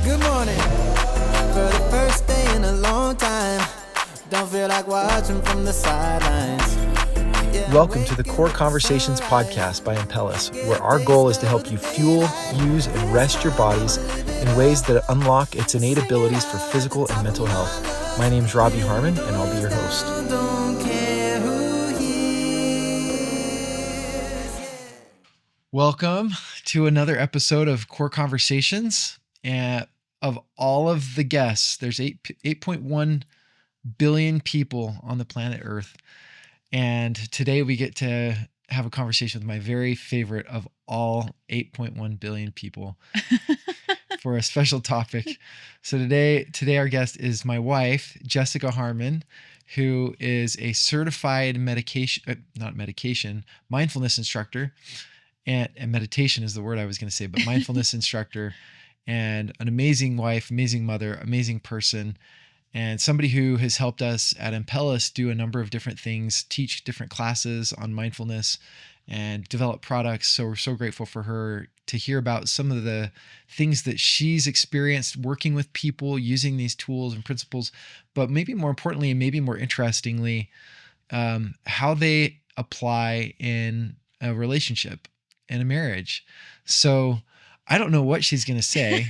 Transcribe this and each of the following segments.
Good morning. For the first day in a long time. Don't feel like watching from the sidelines. Welcome to the Core Conversations podcast by Ampelis, where our goal is to help you fuel, use, and rest your bodies in ways that unlock its innate abilities for physical and mental health. My name is Robbie Harmon, and I'll be your host. Welcome to another episode of Core Conversations. And of all of the guests, there's 8.1 billion people on the planet Earth. And today we get to have a conversation with my very favorite of all 8.1 billion people for a special topic. So today our guest is my wife, Jesika Harmon, who is a certified mindfulness instructor, and meditation is the word I was going to say, but mindfulness instructor, and an amazing wife, amazing mother, amazing person, and somebody who has helped us at Ampelis do a number of different things, teach different classes on mindfulness and develop products. So we're so grateful for her to hear about some of the things that she's experienced working with people using these tools and principles, but maybe more importantly, and maybe more interestingly, how they apply in a relationship and a marriage. So I don't know what she's going to say.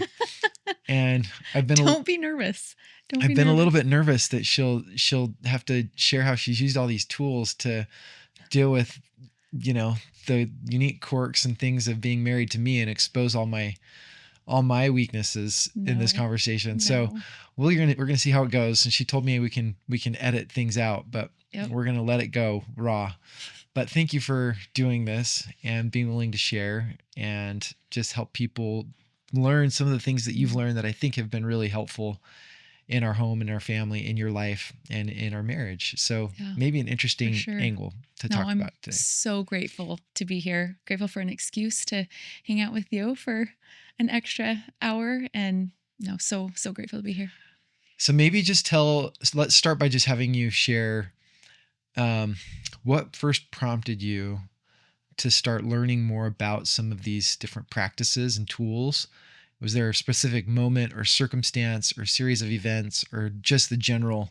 And I've been Don't be nervous. I've been a little bit nervous that she'll have to share how she's used all these tools to deal with, the unique quirks and things of being married to me and expose all my weaknesses in this conversation. No. So we're gonna see how it goes. And she told me we can edit things out, but we're gonna let it go raw. But thank you for doing this and being willing to share and just help people learn some of the things that you've learned that I think have been really helpful in our home, in our family, in your life, and in our marriage. So maybe an interesting angle to talk about today. I'm so grateful to be here. Grateful for an excuse to hang out with you for an extra hour. And so grateful to be here. So maybe let's start by just having you share what first prompted you to start learning more about some of these different practices and tools. Was there a specific moment or circumstance or series of events or just the general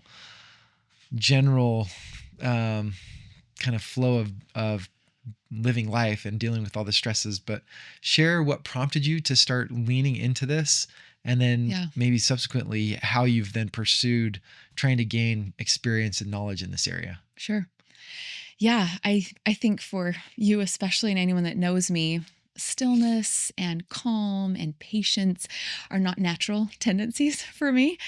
kind of flow of living life and dealing with all the stresses? But share what prompted you to start leaning into this, and then maybe subsequently how you've then pursued trying to gain experience and knowledge in this area. Sure. Yeah, I think for you especially, and anyone that knows me, stillness and calm and patience are not natural tendencies for me.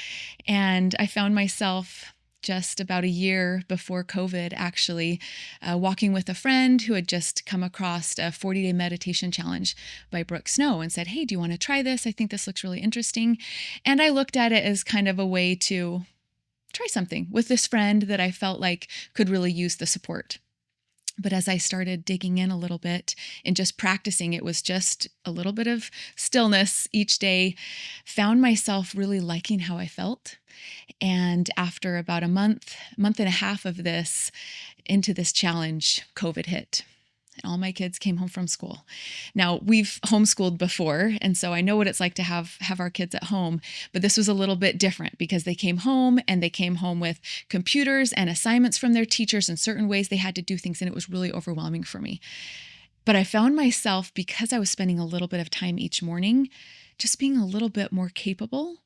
And I found myself just about a year before COVID, actually, walking with a friend who had just come across a 40-day meditation challenge by Brooke Snow and said, "Hey, do you want to try this? I think this looks really interesting." And I looked at it as kind of a way to try something with this friend that I felt like could really use the support. But as I started digging in a little bit and just practicing, it was just a little bit of stillness each day, found myself really liking how I felt. And after about a month and a half of this, into this challenge, COVID hit. All my kids came home from school. Now, we've homeschooled before, and so I know what it's like to have our kids at home, but this was a little bit different because they came home with computers and assignments from their teachers in certain ways they had to do things, and it was really overwhelming for me. But I found myself, because I was spending a little bit of time each morning, just being a little bit more capable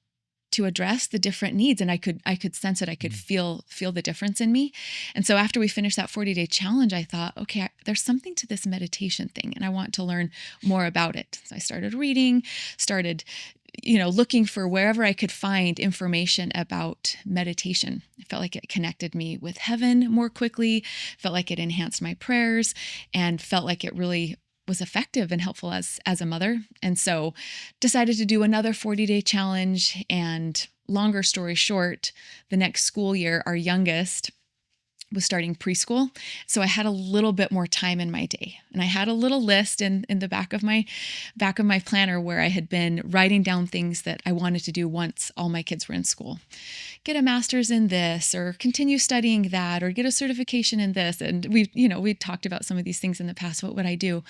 to address the different needs. And I could sense it. I could feel the difference in me. And so after we finished that 40-day challenge, I thought, okay, there's something to this meditation thing, and I want to learn more about it. So I started reading, looking for wherever I could find information about meditation. I felt like it connected me with heaven more quickly, felt like it enhanced my prayers, and felt like it really was effective and helpful as a mother. And so decided to do another 40-day challenge. And longer story short, the next school year, our youngest was starting preschool. So I had a little bit more time in my day. And I had a little list in the back of my planner where I had been writing down things that I wanted to do once all my kids were in school. Get a master's in this, or continue studying that, or get a certification in this. And we talked about some of these things in the past. What would I do?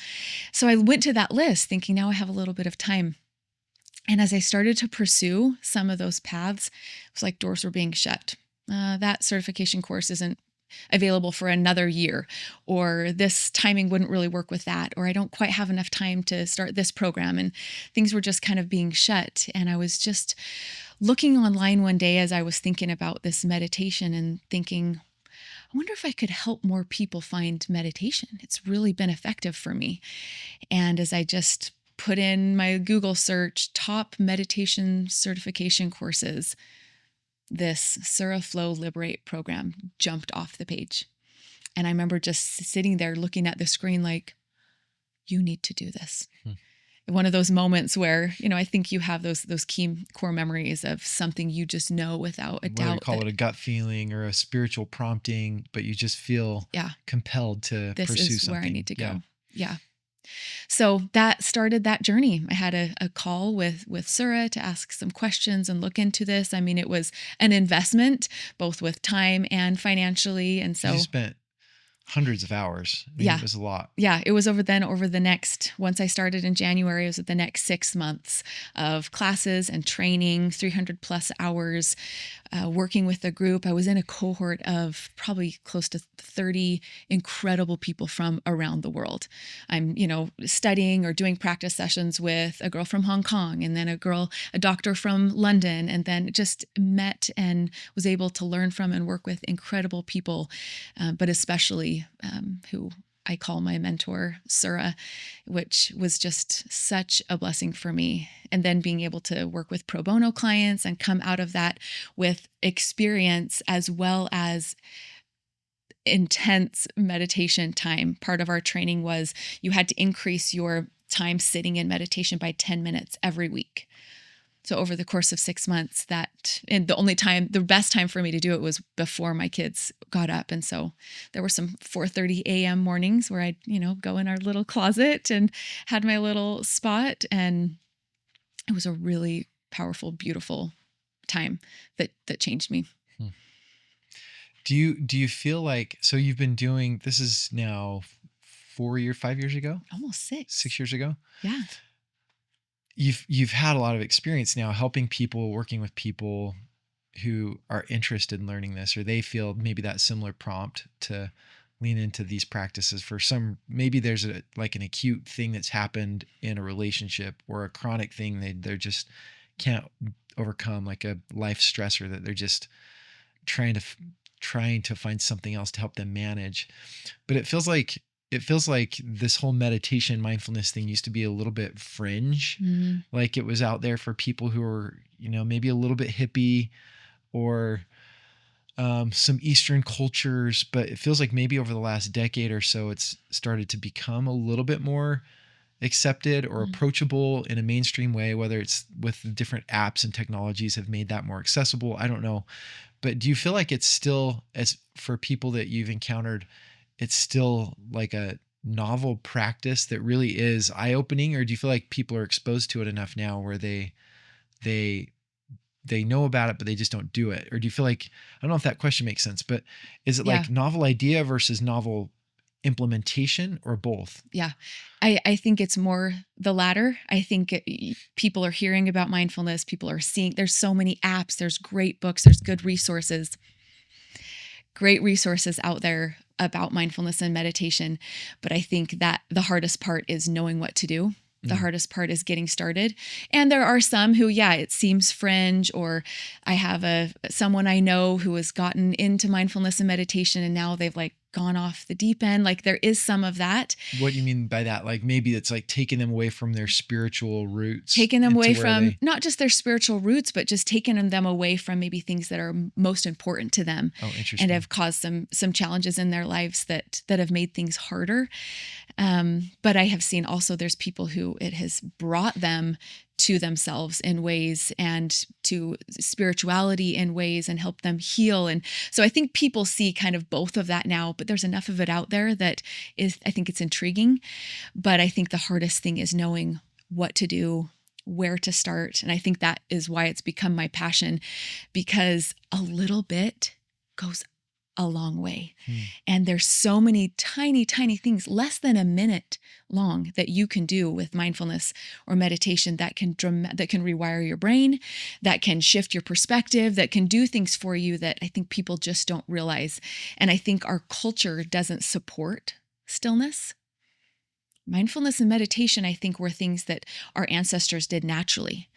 So I went to that list thinking, now I have a little bit of time. And as I started to pursue some of those paths, it was like doors were being shut. That certification course isn't available for another year, or this timing wouldn't really work with that, or I don't quite have enough time to start this program. And things were just kind of being shut. And I was just looking online one day as I was thinking about this meditation and thinking, I wonder if I could help more people find meditation. It's really been effective for me. And as I just put in my Google search, top meditation certification courses, this Sura Flow Liberate program jumped off the page. And I remember just sitting there looking at the screen like, you need to do this. One of those moments where, I think you have those key core memories of something you just know without a doubt. Whether you call it a gut feeling or a spiritual prompting, but you just feel compelled to pursue something. This is where I need to go. Yeah. So that started that journey. I had a call with Sura to ask some questions and look into this. I mean, it was an investment, both with time and financially. And so you spent hundreds of hours. I mean, it was a lot. Yeah. It was over the next, once I started in January, it was the next 6 months of classes and training, 300 plus hours, working with the group. I was in a cohort of probably close to 30 incredible people from around the world. I'm, studying or doing practice sessions with a girl from Hong Kong, and then a doctor from London, and then just met and was able to learn from and work with incredible people, but especially who I call my mentor, Sura, which was just such a blessing for me. And then being able to work with pro bono clients and come out of that with experience as well as intense meditation time. Part of our training was you had to increase your time sitting in meditation by 10 minutes every week. So over the course of 6 months, and the best time for me to do it was before my kids got up. And so there were some 4:30 a.m. mornings where I'd, go in our little closet and had my little spot. And it was a really powerful, beautiful time that changed me. Do you feel like, so you've been doing, this is now 5 years ago? Almost 6. 6 years ago? Yeah. You've had a lot of experience now helping people, working with people who are interested in learning this, or they feel maybe that similar prompt to lean into these practices for some. Maybe there's an acute thing that's happened in a relationship, or a chronic thing they're just can't overcome, like a life stressor that they're just trying to find something else to help them manage. But it feels like this whole meditation mindfulness thing used to be a little bit fringe. Mm-hmm. Like it was out there for people who are, maybe a little bit hippie, or some Eastern cultures, but it feels like maybe over the last decade or so, it's started to become a little bit more accepted or approachable in a mainstream way, whether it's with the different apps and technologies have made that more accessible. I don't know. But do you feel like it's still, as for people that you've encountered, it's still like a novel practice that really is eye-opening? Or do you feel like people are exposed to it enough now where they know about it, but they just don't do it? Or do you feel like, I don't know if that question makes sense, but is it like novel idea versus novel implementation, or both? Yeah, I think it's more the latter. I think people are hearing about mindfulness. People are seeing, there's so many apps, there's great books, there's good resources, great resources out there about mindfulness and meditation. But I think that the hardest part is knowing what to do. The hardest part is getting started. And there are some who, it seems fringe, or I have someone I know who has gotten into mindfulness and meditation and now they've gone off the deep end. Like there is some of that. What do you mean by that? Like maybe it's like taking them away from their spiritual roots. Taking them away from not just their spiritual roots, but just taking them away from maybe things that are most important to them. Oh, interesting. And have caused some challenges in their lives that have made things harder. But I have seen also there's people who it has brought them to themselves in ways, and to spirituality in ways, and help them heal. And so I think people see kind of both of that now, but there's enough of it out there that I think it's intriguing. But I think the hardest thing is knowing what to do, where to start. And I think that is why it's become my passion, because a little bit goes a long way. Hmm. And there's so many tiny, tiny things, less than a minute long, that you can do with mindfulness or meditation that can rewire your brain, that can shift your perspective, that can do things for you that I think people just don't realize. And I think our culture doesn't support stillness. Mindfulness and meditation, I think, were things that our ancestors did naturally.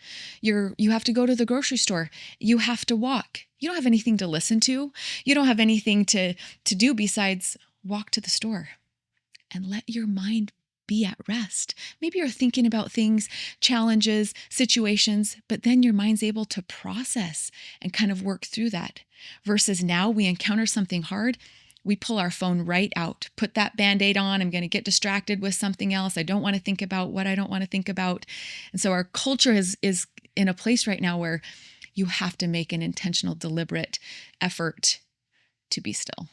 You have to go to the grocery store. You have to walk. You don't have anything to listen to. You don't have anything to do besides walk to the store and let your mind be at rest. Maybe you're thinking about things, challenges, situations, but then your mind's able to process and kind of work through that. Versus now we encounter something hard, we pull our phone right out, put that Band-Aid on. I'm going to get distracted with something else. I don't want to think about what I don't want to think about. And so our culture is in a place right now where you have to make an intentional, deliberate effort to be still.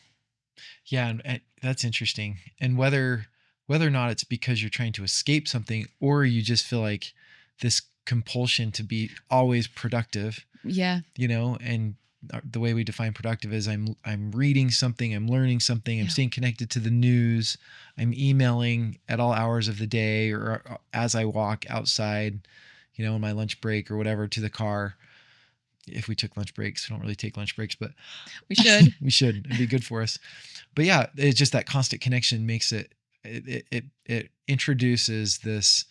Yeah, and that's interesting. And whether or not it's because you're trying to escape something, or you just feel like this compulsion to be always productive. Yeah. And the way we define productive is I'm reading something, I'm learning something, I'm staying connected to the news, I'm emailing at all hours of the day, or as I walk outside, in my lunch break or whatever, to the car. If we took lunch breaks, we don't really take lunch breaks, but we should. We should. It'd be good for us. But yeah, it's just that constant connection makes it introduces this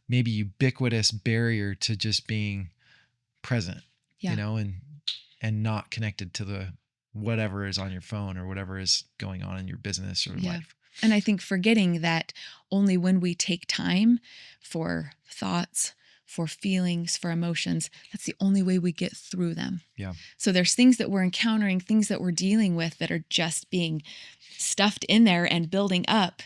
maybe ubiquitous barrier to just being present, and not connected to the whatever is on your phone or whatever is going on in your business or life. And I think forgetting that only when we take time for thoughts, for feelings, for emotions, that's the only way we get through them. Yeah. So there's things that we're encountering, things that we're dealing with that are just being stuffed in there and building up.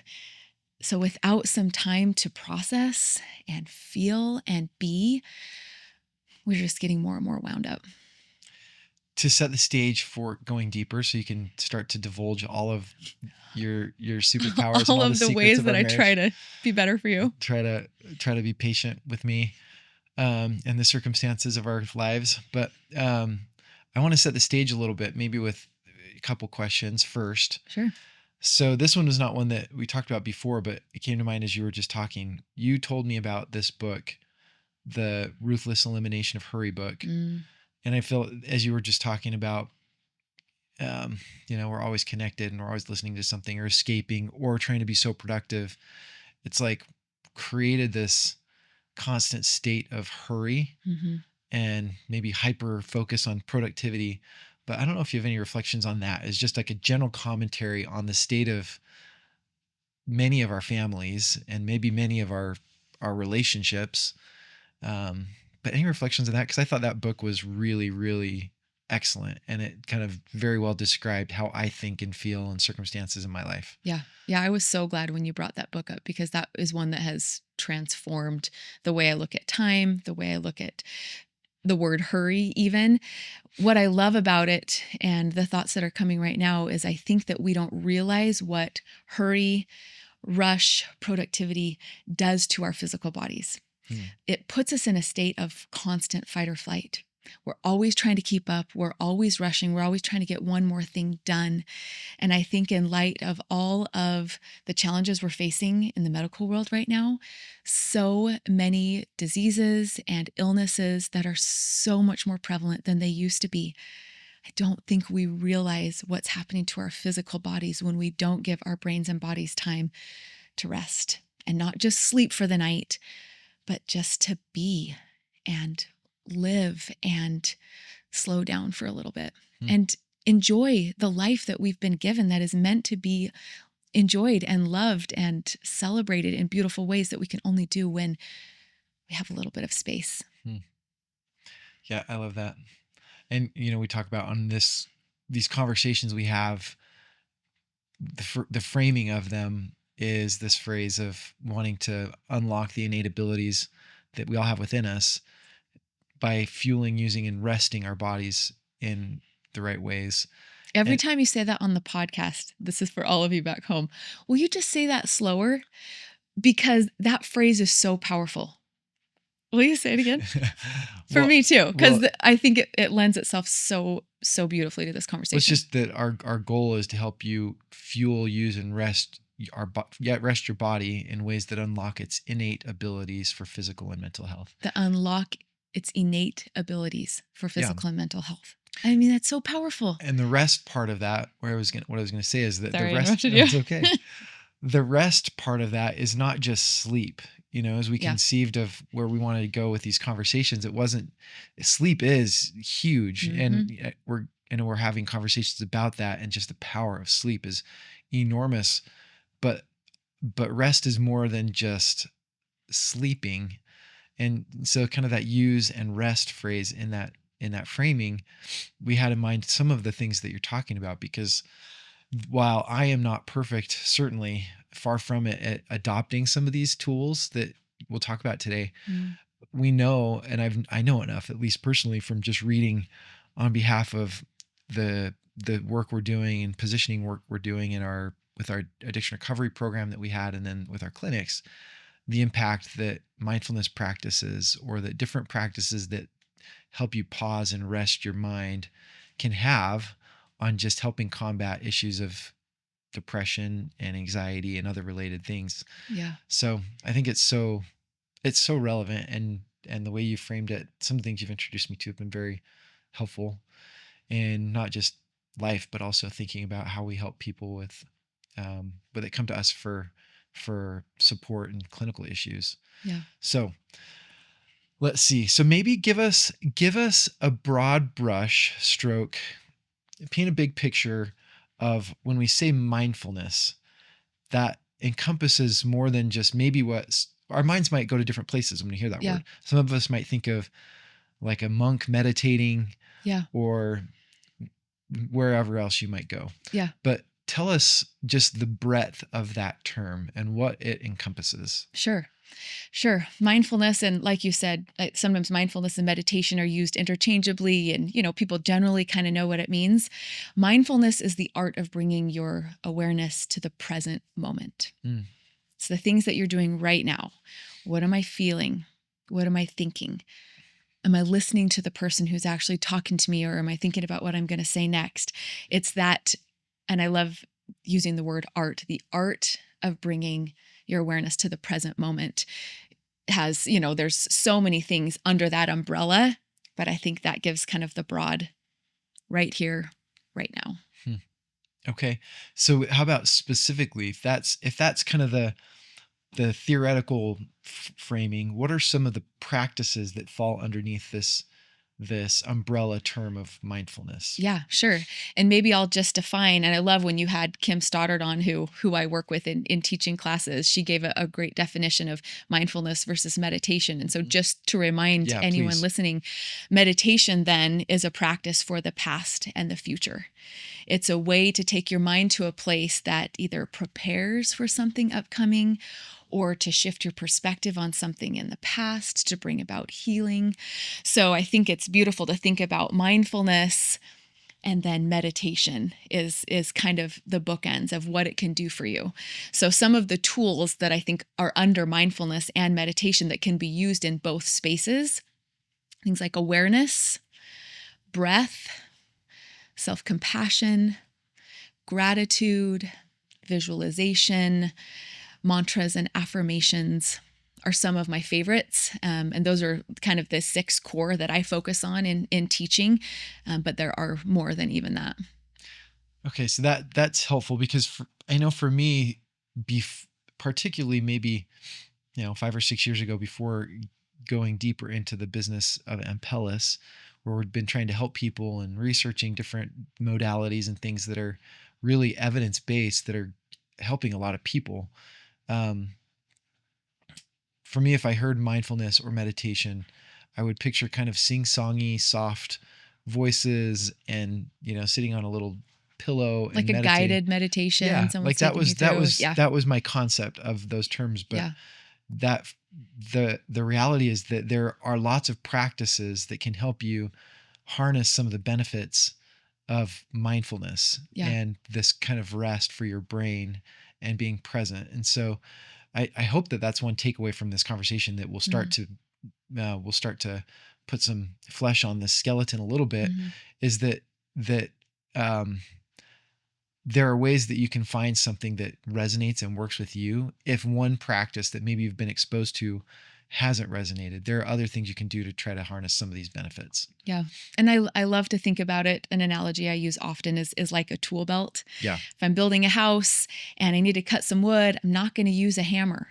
So without some time to process and feel and be, we're just getting more and more wound up. To set the stage for going deeper, so you can start to divulge all of your superpowers, all and of the ways that I try to be better for you. Try to be patient with me, and the circumstances of our lives. But I want to set the stage a little bit, maybe with a couple questions first. Sure. So this one was not one that we talked about before, but it came to mind as you were just talking. You told me about this book, the Ruthless Elimination of Hurry book. And I feel, as you were just talking about, we're always connected and we're always listening to something or escaping or trying to be so productive. It's like created this constant state of hurry and maybe hyper focus on productivity. But I don't know if you have any reflections on that. It's just like a general commentary on the state of many of our families and maybe many of our relationships. But any reflections on that? Because I thought that book was really, really excellent. And it kind of very well described how I think and feel in circumstances in my life. Yeah. Yeah. I was so glad when you brought that book up, because that is one that has transformed the way I look at time, the way I look at the word hurry even. What I love about it and the thoughts that are coming right now is I think that we don't realize what hurry, rush, productivity does to our physical bodies. It puts us in a state of constant fight or flight. We're always trying to keep up. We're always rushing. We're always trying to get one more thing done. And I think in light of all of the challenges we're facing in the medical world right now, so many diseases and illnesses that are so much more prevalent than they used to be. I don't think we realize what's happening to our physical bodies when we don't give our brains and bodies time to rest and not just sleep for the night, but just to be and live and slow down for a little bit and enjoy the life that we've been given that is meant to be enjoyed and loved and celebrated in beautiful ways that we can only do when we have a little bit of space. Yeah, I love that. And, we talk about on these conversations we have, the framing of them is this phrase of wanting to unlock the innate abilities that we all have within us by fueling, using, and resting our bodies in the right ways. Every time you say that on the podcast, this is for all of you back home, will you just say that slower? Because that phrase is so powerful. Will you say it again? For Well, me too, because well, I think it lends itself so beautifully to this it's conversation. just that our goal is to help you fuel, use, and rest rest your body in ways that unlock its innate abilities for physical and mental health. To unlock its innate abilities for Yeah. physical and mental health. I mean, that's so powerful. And the rest part of that, what I was going to say is that Sorry, the I rest, interrupted you. it's okay. The rest part of that is not just sleep. As we Yeah. conceived of where we wanted to go with these conversations, it wasn't. Sleep is huge, and we're having conversations about that, and just the power of sleep is enormous. But rest is more than just sleeping, and so kind of that use and rest phrase in that framing, we had in mind some of the things that you're talking about, because while I am not perfect, certainly far from it, at adopting some of these tools that we'll talk about today, we know, and I know enough, at least personally, from just reading on behalf of the work we're doing and positioning work we're doing with our addiction recovery program that we had, and then with our clinics, the impact that mindfulness practices, or that different practices that help you pause and rest your mind, can have on just helping combat issues of depression and anxiety and other related things. Yeah. So I think it's so relevant, and the way you framed it, some of the things you've introduced me to have been very helpful in not just life, but also thinking about how we help people with that come to us for support and clinical issues. Yeah. So let's see. So maybe give us a broad brush stroke, paint a big picture of when we say mindfulness, that encompasses more than just maybe what our minds might go to different places when we hear that word. Some of us might think of like a monk meditating, or wherever else you might go. Yeah. But tell us just the breadth of that term and what it encompasses. Sure. Mindfulness, and like you said, sometimes mindfulness and meditation are used interchangeably, and people generally kind of know what it means. Mindfulness is the art of bringing your awareness to the present moment. It's the things that you're doing right now. What am I feeling? What am I thinking? Am I listening to the person who's actually talking to me, or am I thinking about what I'm going to say next? It's that, and I love using the word art, the art of bringing your awareness to the present moment has, there's so many things under that umbrella, but I think that gives kind of the broad right here, right now. Okay. So how about specifically, if that's kind of the theoretical framing, what are some of the practices that fall underneath this umbrella term of mindfulness? Yeah, sure. And maybe I'll just define, and I love when you had Kim Stoddard on, who I work with in teaching classes. She gave a great definition of mindfulness versus meditation. And so just to remind anyone listening, meditation then is a practice for the past and the future. It's a way to take your mind to a place that either prepares for something upcoming, or to shift your perspective on something in the past to bring about healing. So I think it's beautiful to think about mindfulness, and then meditation is kind of the bookends of what it can do for you. So some of the tools that I think are under mindfulness and meditation that can be used in both spaces, things like awareness, breath, self-compassion, gratitude, visualization, mantras and affirmations are some of my favorites. And those are kind of the 6 core that I focus on in teaching. But there are more than even that. Okay. So that's helpful, because I know for me, particularly maybe, 5 or 6 years ago, before going deeper into the business of Ampelis, where we've been trying to help people and researching different modalities and things that are really evidence-based, that are helping a lot of people. For me, if I heard mindfulness or meditation, I would picture kind of sing-songy, soft voices, and sitting on a little pillow, like and a guided meditation. Yeah, like that was my concept of those terms. But that the reality is that there are lots of practices that can help you harness some of the benefits of mindfulness and this kind of rest for your brain and being present. And so I hope that that's one takeaway from this conversation that will start to we'll start to put some flesh on the skeleton a little bit, Mm-hmm. is that there are ways that you can find something that resonates and works with you. If one practice that maybe you've been exposed to hasn't resonated, there are other things you can do to try to harness some of these benefits. Yeah. And I love to think about it. An analogy I use often is like a tool belt. Yeah. If I'm building a house and I need to cut some wood, I'm not going to use a hammer.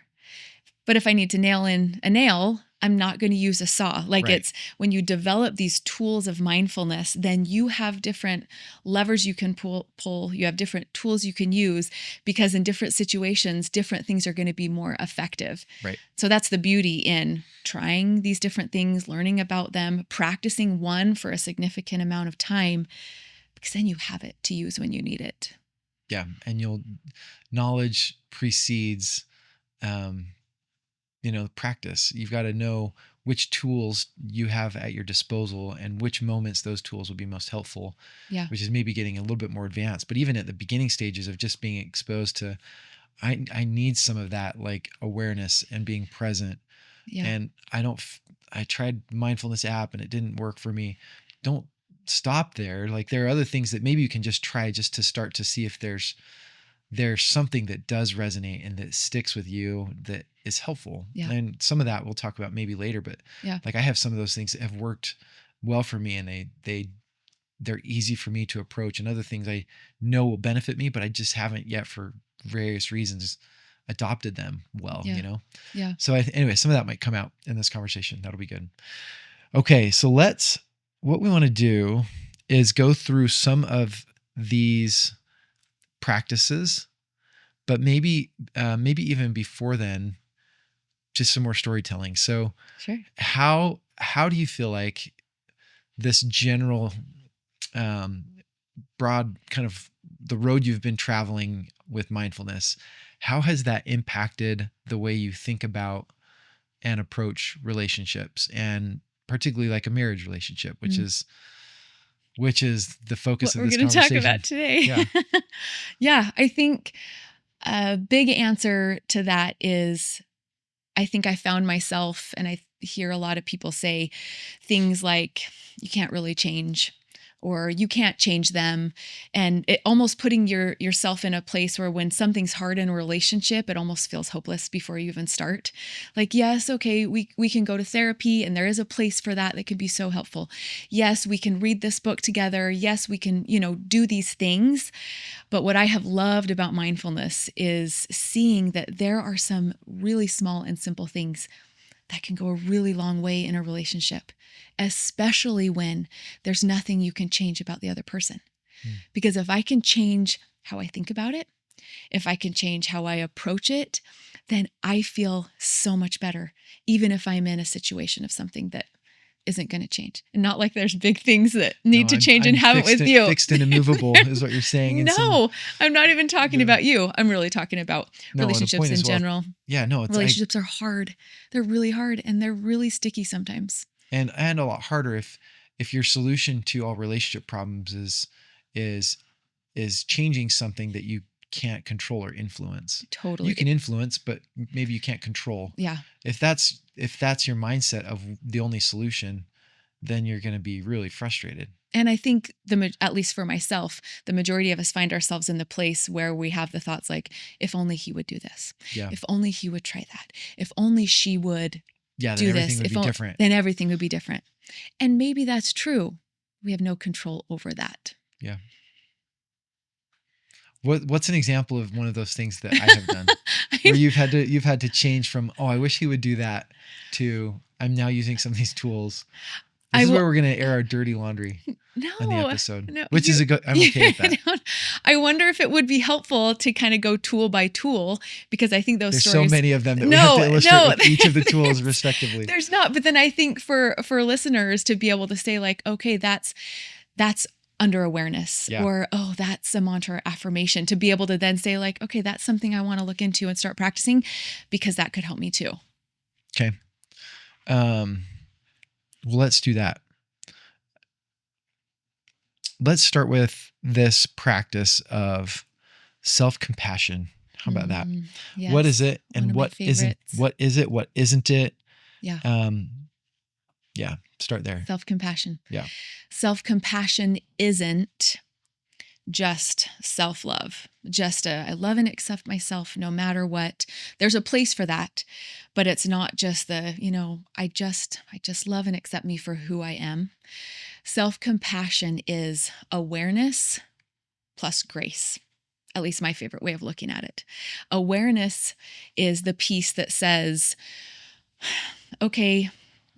But if I need to nail in a nail, I'm not going to use a saw. Like Right. It's when you develop these tools of mindfulness, then you have different levers you can pull. You have different tools you can use, because in different situations, different things are going to be more effective. Right. So that's the beauty in trying these different things, learning about them, practicing one for a significant amount of time, because then you have it to use when you need it. Yeah. And knowledge precedes, practice. You've got to know which tools you have at your disposal and which moments those tools will be most helpful. Yeah. Which is maybe getting a little bit more advanced. But even at the beginning stages of just being exposed to, I need some of that like awareness and being present. Yeah. And I tried mindfulness app and it didn't work for me. Don't stop there. Like there are other things that maybe you can just try just to start to see if there's something that does resonate and that sticks with you that is helpful. Yeah. And some of that we'll talk about maybe later, but Yeah. like I have some of those things that have worked well for me, and they're easy for me to approach, and other things I know will benefit me, but I just haven't yet for various reasons adopted them well, Yeah. Yeah. So anyway, some of that might come out in this conversation. That'll be good. Okay. So what we want to do is go through some of these practices, but maybe even before then, just some more storytelling. So Sure. how do you feel like this general broad kind of the road you've been traveling with mindfulness, how has that impacted the way you think about and approach relationships, and particularly like a marriage relationship, which is the focus what of this we're going to talk conversation. about today. Yeah. Yeah. I think a big answer to that is, I think I found myself, and I hear a lot of people say things like, you can't really change, or you can't change them. And it almost putting yourself in a place where when something's hard in a relationship, it almost feels hopeless before you even start. Like, yes, okay, we can go to therapy, and there is a place for that can be so helpful. Yes, we can read this book together. Yes, we can, do these things. But what I have loved about mindfulness is seeing that there are some really small and simple things that can go a really long way in a relationship, especially when there's nothing you can change about the other person. Because if I can change how I think about it, if I can change how I approach it, then I feel so much better, even if I'm in a situation of something that isn't going to change. And not like there's big things that need to change and have it with you. Fixed and immovable is what you're saying. No, I'm not even talking about you. I'm really talking about relationships in general. Yeah, no, relationships are hard. They're really hard, and they're really sticky sometimes. And a lot harder if your solution to all relationship problems is changing something that you can't control or influence. Totally. You can influence, but maybe you can't control. Yeah. If that's your mindset of the only solution, then you're going to be really frustrated. And I think at least for myself, the majority of us find ourselves in the place where we have the thoughts like, if only he would do this. Yeah. If only he would try that. If only she would do this. Would be different. Then everything would be different. And maybe that's true. We have no control over that. Yeah. What's an example of one of those things that I have done where you've had to change from, oh, I wish he would do that, to I'm now using some of these tools. This is where we're going to air our dirty laundry in the episode, which is I'm okay with that. I wonder if it would be helpful to kind of go tool by tool, because I think there's so many of them that we have to illustrate with each of the tools respectively. There's not, but then I think for listeners to be able to say like, okay, that's under awareness, or, oh, that's a mantra affirmation, to be able to then say like, okay, that's something I want to look into and start practicing, because that could help me too. Okay. Well, let's do that. Let's start with this practice of self-compassion. How about that? Yes. What is it, and what isn't? What is it? What isn't it? Yeah. Yeah. Start there. Self-compassion. Yeah. Self-compassion isn't just self-love, just I love and accept myself no matter what. There's a place for that, but it's not just the, I just love and accept me for who I am. Self-compassion is awareness plus grace. At least my favorite way of looking at it. Awareness is the piece that says, okay,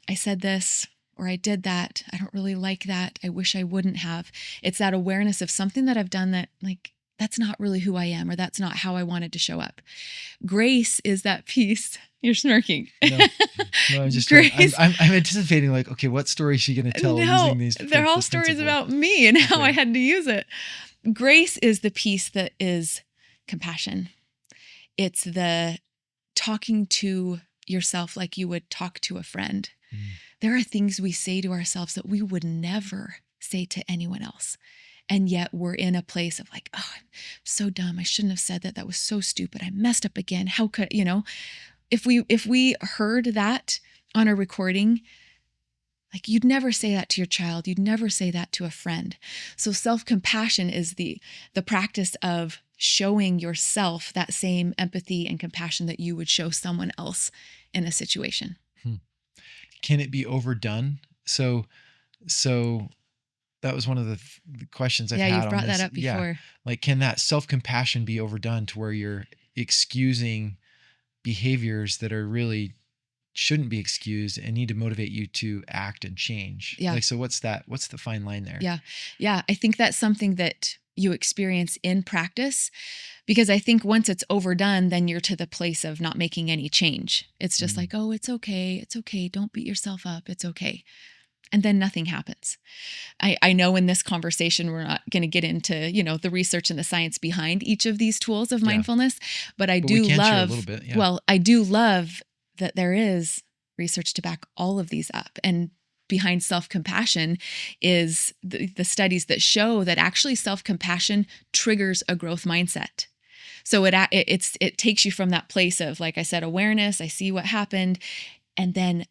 I said this, or I did that. I don't really like that. I wish I wouldn't have. It's that awareness of something that I've done that, like, that's not really who I am, or that's not how I wanted to show up. Grace is that piece. You're smirking. No, I'm just Grace. I'm anticipating, like, okay, what story is she going to tell using these? They're all stories principle? about me and how Okay. I had to use it. Grace is the piece that is compassion. It's the talking to yourself like you would talk to a friend. There are things we say to ourselves that we would never say to anyone else. And yet we're in a place of like, oh, I'm so dumb. I shouldn't have said that. That was so stupid. I messed up again. How could, if we heard that on a recording, like, you'd never say that to your child. You'd never say that to a friend. So self-compassion is the practice of showing yourself that same empathy and compassion that you would show someone else in a situation. Can it be overdone? So that was one of the questions I've had. Yeah, you've brought on this. that up before. Yeah. Like, can that self-compassion be overdone to where you're excusing behaviors that are really shouldn't be excused and need to motivate you to act and change? Yeah. Like, so what's the fine line there? Yeah. Yeah. I think that's something that you experience in practice, because I think once it's overdone, then you're to the place of not making any change. It's just like, oh, it's okay. It's okay. Don't beat yourself up. It's okay. And then nothing happens. I know in this conversation, we're not going to get into, the research and the science behind each of these tools of mindfulness, but I do we can share a love, little bit, yeah. well, I do love that there is research to back all of these up. And behind self-compassion is the studies that show that actually self-compassion triggers a growth mindset. So it takes you from that place of, like I said, awareness. I see what happened, and then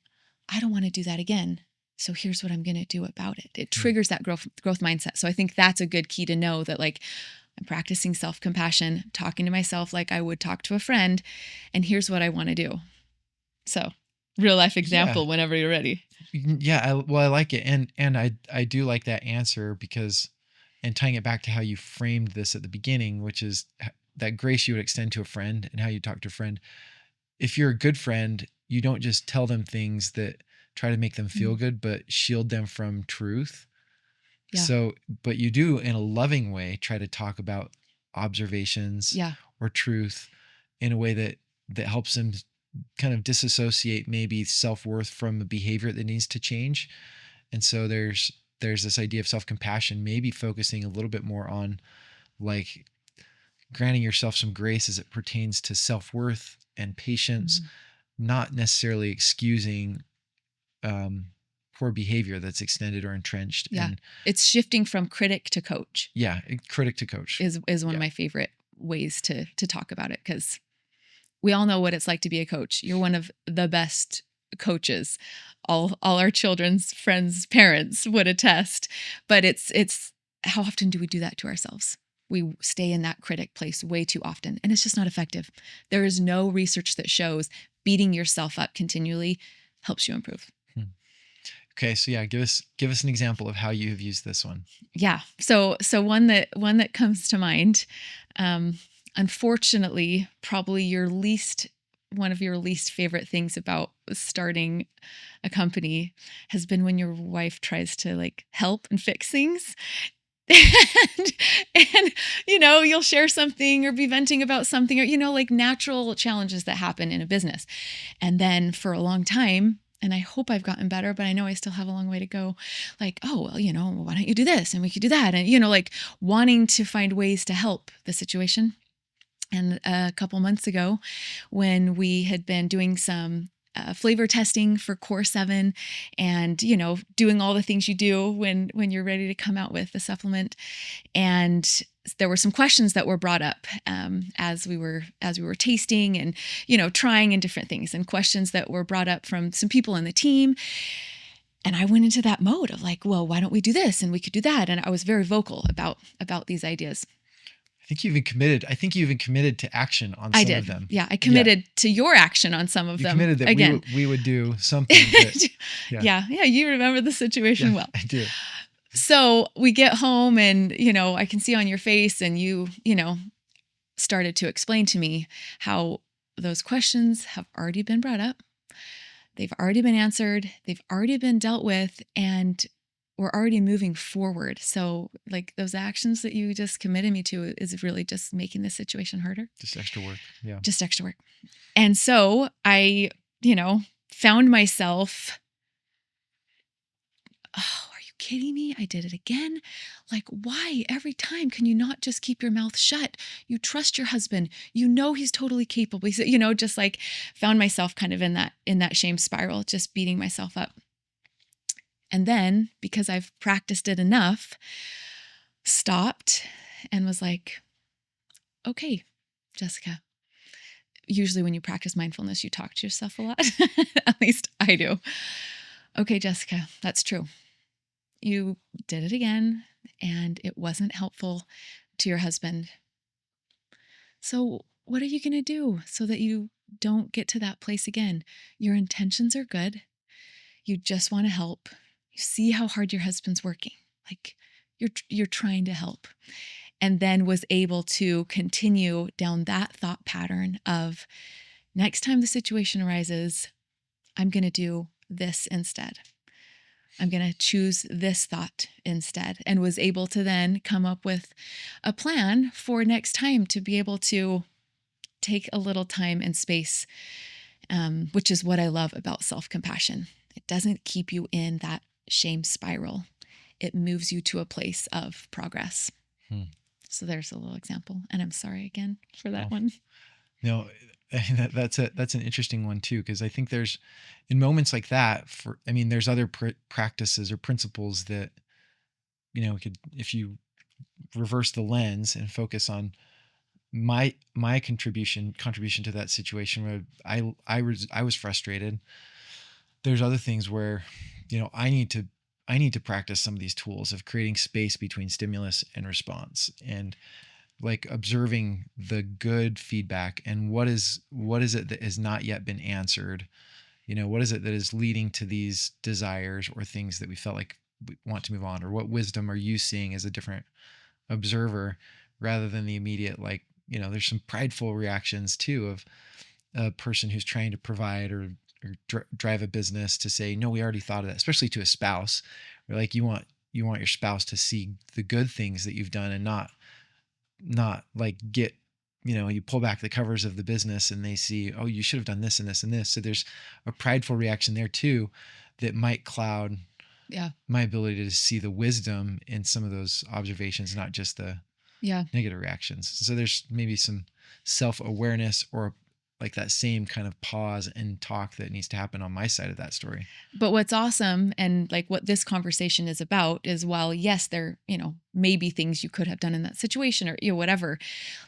I don't want to do that again. So here's what I'm going to do about it. It triggers that growth mindset. So I think that's a good key to know, that, like, I'm practicing self-compassion, talking to myself like I would talk to a friend, and here's what I want to do. So real life example whenever you're ready. Yeah. I like it. And I do like that answer, because, and tying it back to how you framed this at the beginning, which is that grace you would extend to a friend and how you talk to a friend. If you're a good friend, you don't just tell them things that try to make them feel good, but shield them from truth. Yeah. So, but you do, in a loving way, try to talk about observations or truth in a way that helps them kind of disassociate maybe self-worth from a behavior that needs to change. And so there's this idea of self-compassion, maybe focusing a little bit more on, like, granting yourself some grace as it pertains to self-worth and patience, not necessarily excusing poor behavior that's extended or entrenched. Yeah. And it's shifting from critic to coach. Yeah. Critic to coach is one of my favorite ways to talk about it, because we all know what it's like to be a coach. You're one of the best coaches. All our children's friends, parents would attest, but it's how often do we do that to ourselves? We stay in that critic place way too often, and it's just not effective. There is no research that shows beating yourself up continually helps you improve. Okay. So yeah, give us an example of how you have used this one. Yeah. So one that comes to mind, unfortunately, probably one of your least favorite things about starting a company has been when your wife tries to, like, help and fix things. And you'll share something or be venting about something, or, like, natural challenges that happen in a business. And then for a long time, and I hope I've gotten better, but I know I still have a long way to go. Like, oh, well, why don't you do this? And we could do that. And, like, wanting to find ways to help the situation. And a couple months ago, when we had been doing some flavor testing for Core 7 and, doing all the things you do when you're ready to come out with the supplement. And there were some questions that were brought up as we were tasting and, trying and different things, and questions that were brought up from some people in the team. And I went into that mode of like, well, why don't we do this? And we could do that. And I was very vocal about these ideas. I think you even committed to action on I some did. of them. Yeah. I committed to your action on some of You them. committed that again. we would do something. That, Yeah. You remember the situation well. I do. So we get home and, I can see on your face and you started to explain to me how those questions have already been brought up. They've already been answered. They've already been dealt with, and we're already moving forward. So like those actions that you just committed me to is really just making the situation harder. Just extra work. Yeah. Just extra work. And so I, found myself, oh, are you kidding me? I did it again. Like, why every time can you not just keep your mouth shut? You trust your husband. He's totally capable. Just like found myself kind of in that shame spiral, just beating myself up. And then because I've practiced it enough, stopped and was like, okay, Jesika. Usually when you practice mindfulness, you talk to yourself a lot. At least I do. Okay, Jesika, that's true. You did it again and it wasn't helpful to your husband. So what are you going to do so that you don't get to that place again? Your intentions are good. You just want to help. You see how hard your husband's working. Like you're trying to help. And then was able to continue down that thought pattern of next time the situation arises, I'm going to do this instead. I'm going to choose this thought instead, and was able to then come up with a plan for next time to be able to take a little time and space, which is what I love about self-compassion. It doesn't keep you in that shame spiral. It moves you to a place of progress. So there's a little example, and I'm sorry again for that one. No, that's an interesting one too, because I think there's in moments like that. There's other practices or principles that if you reverse the lens and focus on my contribution to that situation where I was frustrated. There's other things where I need to practice some of these tools of creating space between stimulus and response, and like observing the good feedback and what is it that has not yet been answered. What is it that is leading to these desires or things that we felt like we want to move on, or what wisdom are you seeing as a different observer rather than the immediate, there's some prideful reactions too of a person who's trying to provide or drive a business to say, no, we already thought of that, especially to a spouse, where like you want your spouse to see the good things that you've done and not like get, you pull back the covers of the business and they see, oh, you should have done this and this and this. So there's a prideful reaction there too that might cloud my ability to see the wisdom in some of those observations, not just the negative reactions. So there's maybe some self-awareness or like that same kind of pause and talk that needs to happen on my side of that story. But what's awesome, and like what this conversation is about, is while yes, there, maybe things you could have done in that situation or, whatever,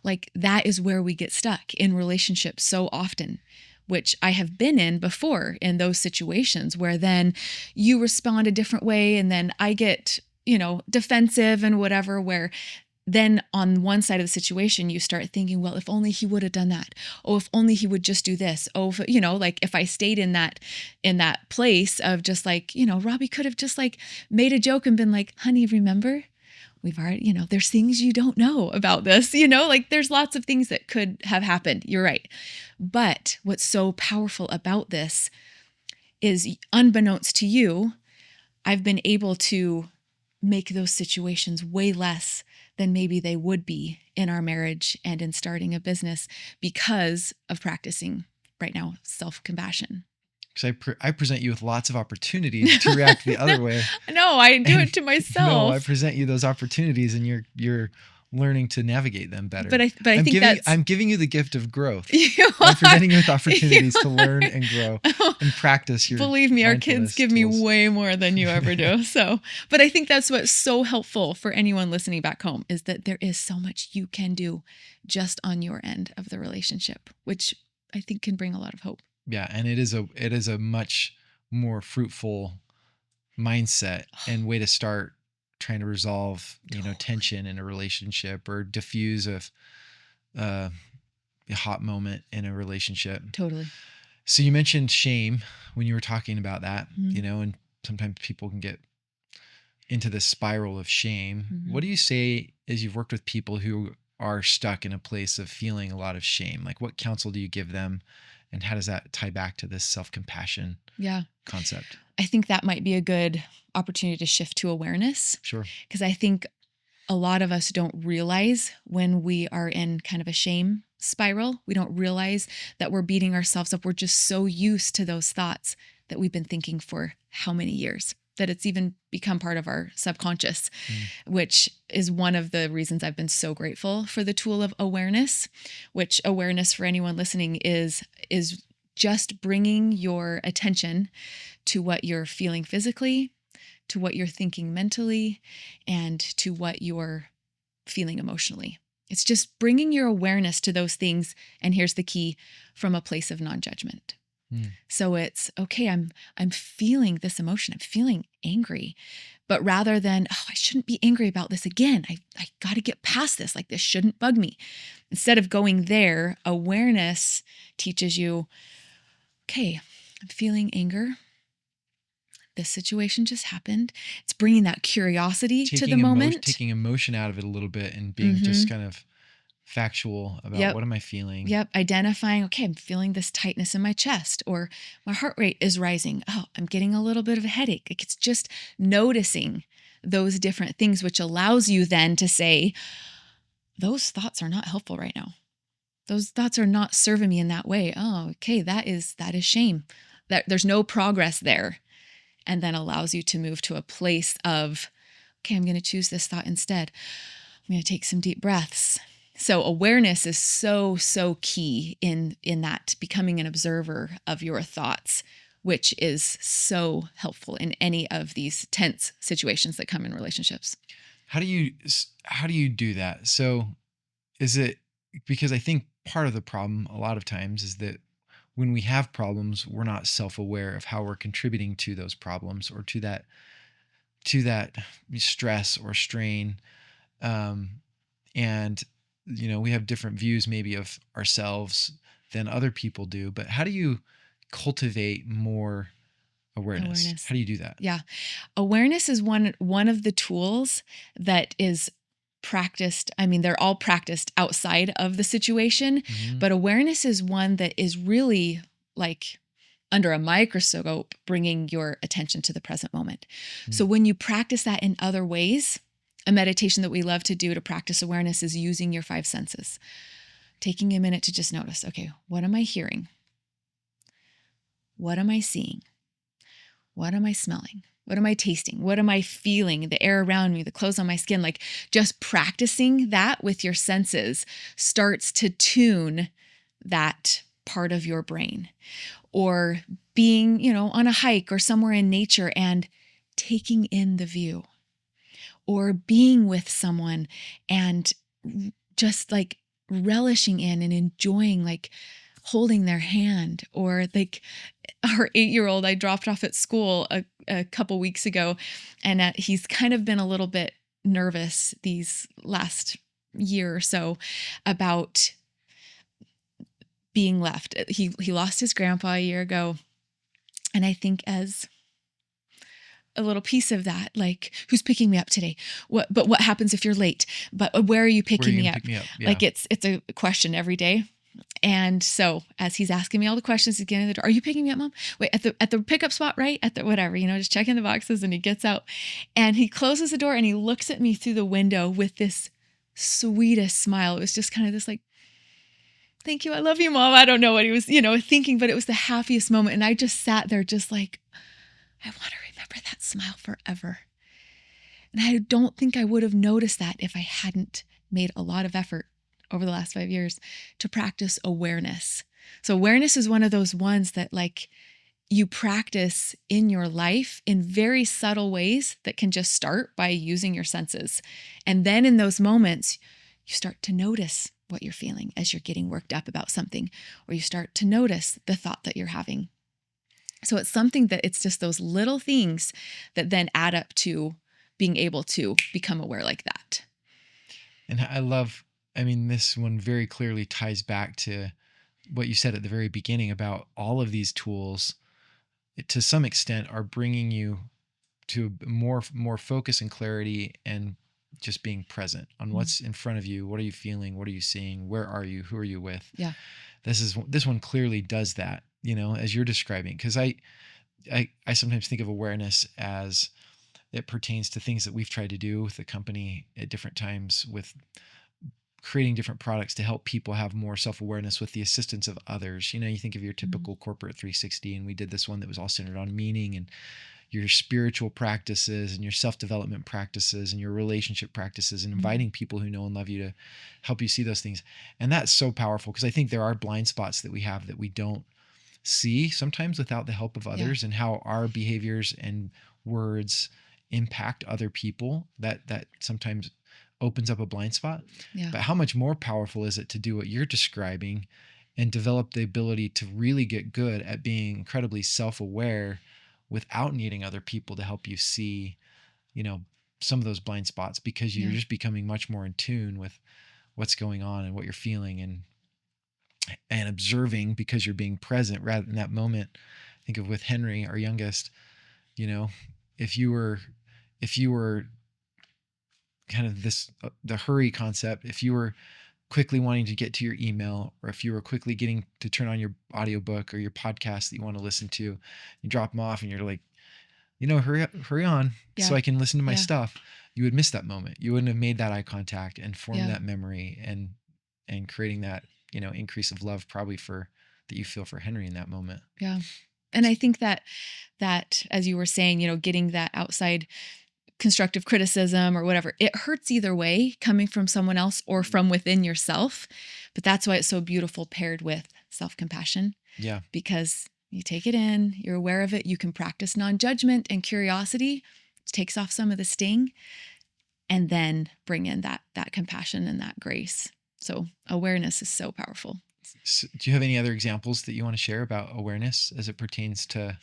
like that is where we get stuck in relationships so often, which I have been in before in those situations where then you respond a different way and then I get, defensive and whatever, where then on one side of the situation, you start thinking, well, if only he would have done that. Oh, if only he would just do this. Oh, if, if I stayed in that place of just like, Robbie could have just like made a joke and been like, honey, remember, we've already, there's things you don't know about this, like there's lots of things that could have happened. You're right. But what's so powerful about this is, unbeknownst to you, I've been able to make those situations way less than maybe they would be in our marriage and in starting a business because of practicing right now self-compassion. Because I present you with lots of opportunities to react the other way. No, I do it to myself. No, I present you those opportunities, and you're learning to navigate them better. But I think I'm giving you the gift of growth. I'm presenting you with opportunities to learn and grow and practice your. Believe me, our kids give me way more than you ever do. So, but I think that's what's so helpful for anyone listening back home, is that there is so much you can do just on your end of the relationship, which I think can bring a lot of hope. Yeah, and it is a much more fruitful mindset and way to start trying to resolve, tension in a relationship or diffuse a hot moment in a relationship. Totally. So you mentioned shame when you were talking about that, Mm-hmm. and sometimes people can get into this spiral of shame. Mm-hmm. What do you say as you've worked with people who are stuck in a place of feeling a lot of shame? Like, what counsel do you give them, and how does that tie back to this self-compassion concept? I think that might be a good opportunity to shift to awareness. Sure. Because I think a lot of us don't realize when we are in kind of a shame spiral, we don't realize that we're beating ourselves up. We're just so used to those thoughts that we've been thinking for how many years that it's even become part of our subconscious, which is one of the reasons I've been so grateful for the tool of awareness, which awareness for anyone listening is just bringing your attention to what you're feeling physically, to what you're thinking mentally, and to what you're feeling emotionally. It's just bringing your awareness to those things. And here's the key, from a place of non-judgment. So it's, okay, I'm feeling this emotion. I'm feeling angry, but rather than, I shouldn't be angry about this again. I got to get past this. Like, this shouldn't bug me. Instead of going there, awareness teaches you, okay, I'm feeling anger. This situation just happened. It's bringing that curiosity to the moment. Taking emotion out of it a little bit and being just kind of factual about what am I feeling? Yep. Identifying, okay, I'm feeling this tightness in my chest, or my heart rate is rising. Oh, I'm getting a little bit of a headache. Like, it's just noticing those different things, which allows you then to say, those thoughts are not helpful right now. Those thoughts are not serving me in that way. Oh, okay. That is shame. That there's no progress there. And then allows you to move to a place of, okay, I'm going to choose this thought instead. I'm going to take some deep breaths. So awareness is so, so key in that, becoming an observer of your thoughts, which is so helpful in any of these tense situations that come in relationships. How do you do that? So is it, because I think part of the problem a lot of times is that when we have problems, we're not self-aware of how we're contributing to those problems or to that stress or strain. And, we have different views maybe of ourselves than other people do, but how do you cultivate more awareness? How do you do that? Yeah. Awareness is one of the tools that is practiced. I mean, they're all practiced outside of the situation, but awareness is one that is really like under a microscope, bringing your attention to the present moment. So when you practice that in other ways, a meditation that we love to do to practice awareness is using your 5 senses, taking a minute to just notice, okay, what am I hearing? What am I seeing? What am I smelling? What am I tasting? What am I feeling? The air around me, the clothes on my skin, like just practicing that with your senses starts to tune that part of your brain. Or being, on a hike or somewhere in nature and taking in the view, or being with someone and just like relishing in and enjoying, like holding their hand. Or like our 8-year-old I dropped off at school a couple weeks ago, and he's kind of been a little bit nervous these last year or so about being left. He lost his grandpa a year ago. And I think as a little piece of that, like, who's picking me up today? But what happens if you're late? But where are you picking me up? Yeah. Like it's a question every day. And so as he's asking me all the questions, he's getting to the door. Are you picking me up, Mom? Wait, at the pickup spot, right? At the whatever, just checking the boxes. And he gets out and he closes the door and he looks at me through the window with this sweetest smile. It was just kind of this like, thank you. I love you, Mom. I don't know what he was, thinking, but it was the happiest moment. And I just sat there just like, I want to remember that smile forever. And I don't think I would have noticed that if I hadn't made a lot of effort over the last 5 years to practice awareness. So awareness is one of those ones that like you practice in your life in very subtle ways that can just start by using your senses. And then in those moments, you start to notice what you're feeling as you're getting worked up about something, or you start to notice the thought that you're having. So it's something that it's just those little things that then add up to being able to become aware like that. And I mean, this one very clearly ties back to what you said at the very beginning about all of these tools, to some extent, are bringing you to more focus and clarity, and just being present on what's in front of you. What are you feeling? What are you seeing? Where are you? Who are you with? Yeah. This one clearly does that, as you're describing, because I sometimes think of awareness as it pertains to things that we've tried to do with the company at different times, with creating different products to help people have more self-awareness with the assistance of others. You think of your typical corporate 360, and we did this one that was all centered on meaning and your spiritual practices and your self-development practices and your relationship practices, and inviting people who know and love you to help you see those things. And that's so powerful, because I think there are blind spots that we have that we don't see sometimes without the help of others, and how our behaviors and words impact other people, that sometimes opens up a blind spot. But how much more powerful is it to do what you're describing and develop the ability to really get good at being incredibly self-aware without needing other people to help you see, some of those blind spots, because you're just becoming much more in tune with what's going on and what you're feeling, and observing, because you're being present rather than that moment. Think of with Henry, our youngest, if you were kind of the hurry concept, if you were quickly wanting to get to your email, or if you were quickly getting to turn on your audiobook or your podcast that you want to listen to, you drop them off and you're like, hurry on so I can listen to my stuff. You would miss that moment. You wouldn't have made that eye contact and formed that memory, and creating that, increase of love probably that you feel for Henry in that moment. Yeah. And I think that as you were saying, getting that outside constructive criticism or whatever, it hurts either way, coming from someone else or from within yourself. But that's why it's so beautiful paired with self-compassion. Yeah. Because you take it in, you're aware of it, you can practice non-judgment and curiosity, which takes off some of the sting, and then bring in that compassion and that grace. So awareness is so powerful. So do you have any other examples that you want to share about awareness as it pertains to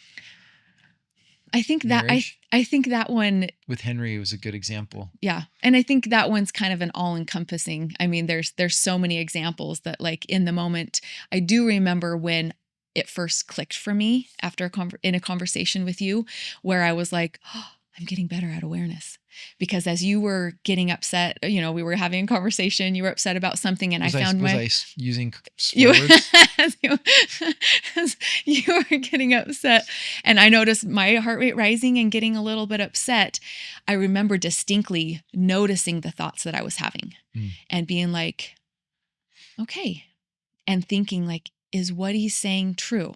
I think marriage? I think that one with Henry was a good example. Yeah. And I think that one's kind of an all-encompassing. I mean, there's so many examples that, like, in the moment, I do remember when it first clicked for me after in a conversation with you, where I was like, oh, I'm getting better at awareness. Because as you were getting upset, we were having a conversation, you were upset about something, and was I using swear words? You were getting upset, and I noticed my heart rate rising and getting a little bit upset. I remember distinctly noticing the thoughts that I was having and being like, okay, and thinking like, is what he's saying true?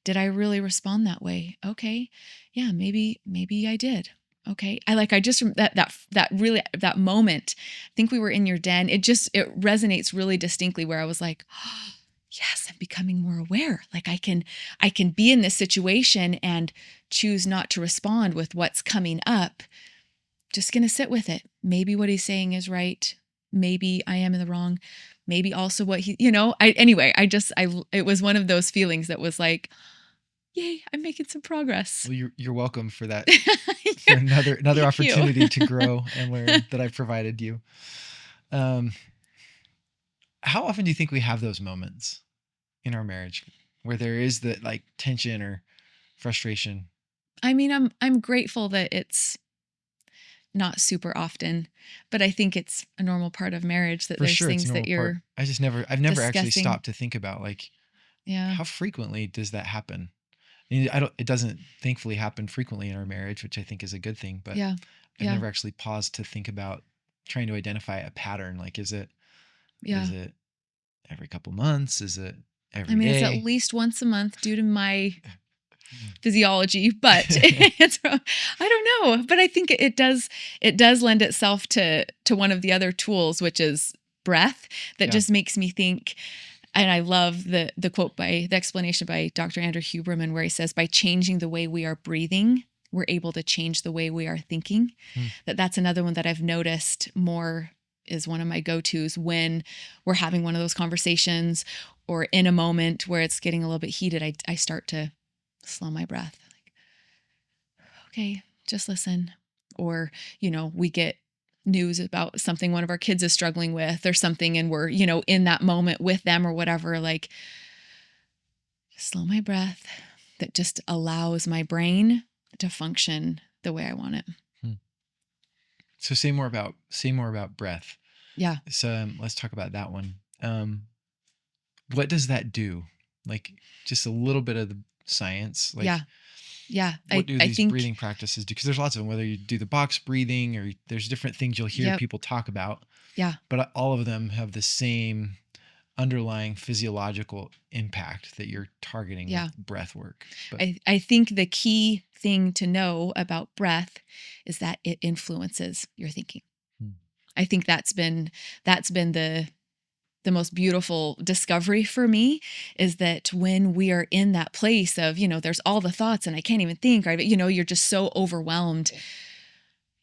Did I really respond that way? Okay. Yeah, maybe I did. Okay. That moment, I think we were in your den. It resonates really distinctly, where I was like, oh, yes, I'm becoming more aware. Like I can be in this situation and choose not to respond with what's coming up. Just going to sit with it. Maybe what he's saying is right. Maybe I am in the wrong. Maybe also what it was one of those feelings that was like, yay, I'm making some progress. Well, you're welcome for that. For another opportunity to grow and learn that I've provided you. How often do you think we have those moments in our marriage where there is the like tension or frustration? I mean, I'm grateful that it's not super often, but I think it's a normal part of marriage that there's things that you're. I've never actually stopped to think about, like, yeah, how frequently does that happen? I mean, it doesn't thankfully happen frequently in our marriage, which I think is a good thing, but I've never actually paused to think about trying to identify a pattern. Like, is it every couple months? Is it every day? It's at least once a month due to my physiology, but I don't know. But I think it does lend itself to one of the other tools, which is breath, that just makes me think. And I love the quote the explanation by Dr. Andrew Huberman, where he says, by changing the way we are breathing, we're able to change the way we are thinking. That's another one that I've noticed more is one of my go-tos when we're having one of those conversations or in a moment where it's getting a little bit heated. I start to slow my breath. Like, okay, just listen. Or, we get news about something one of our kids is struggling with or something, and we're, in that moment with them or whatever, like, slow my breath. That just allows my brain to function the way I want it. So say more about breath. Yeah. So let's talk about that one. What does that do? Like just a little bit of the science. Like, yeah. What do I these think breathing practices do? Because there's lots of them, whether you do the box breathing or there's different things you'll hear people talk about. Yeah. But all of them have the same underlying physiological impact that you're targeting with breath work. But I think the key thing to know about breath is that it influences your thinking. I think that's been the most beautiful discovery for me, is that when we are in that place of, there's all the thoughts and I can't even think, right? You're just so overwhelmed.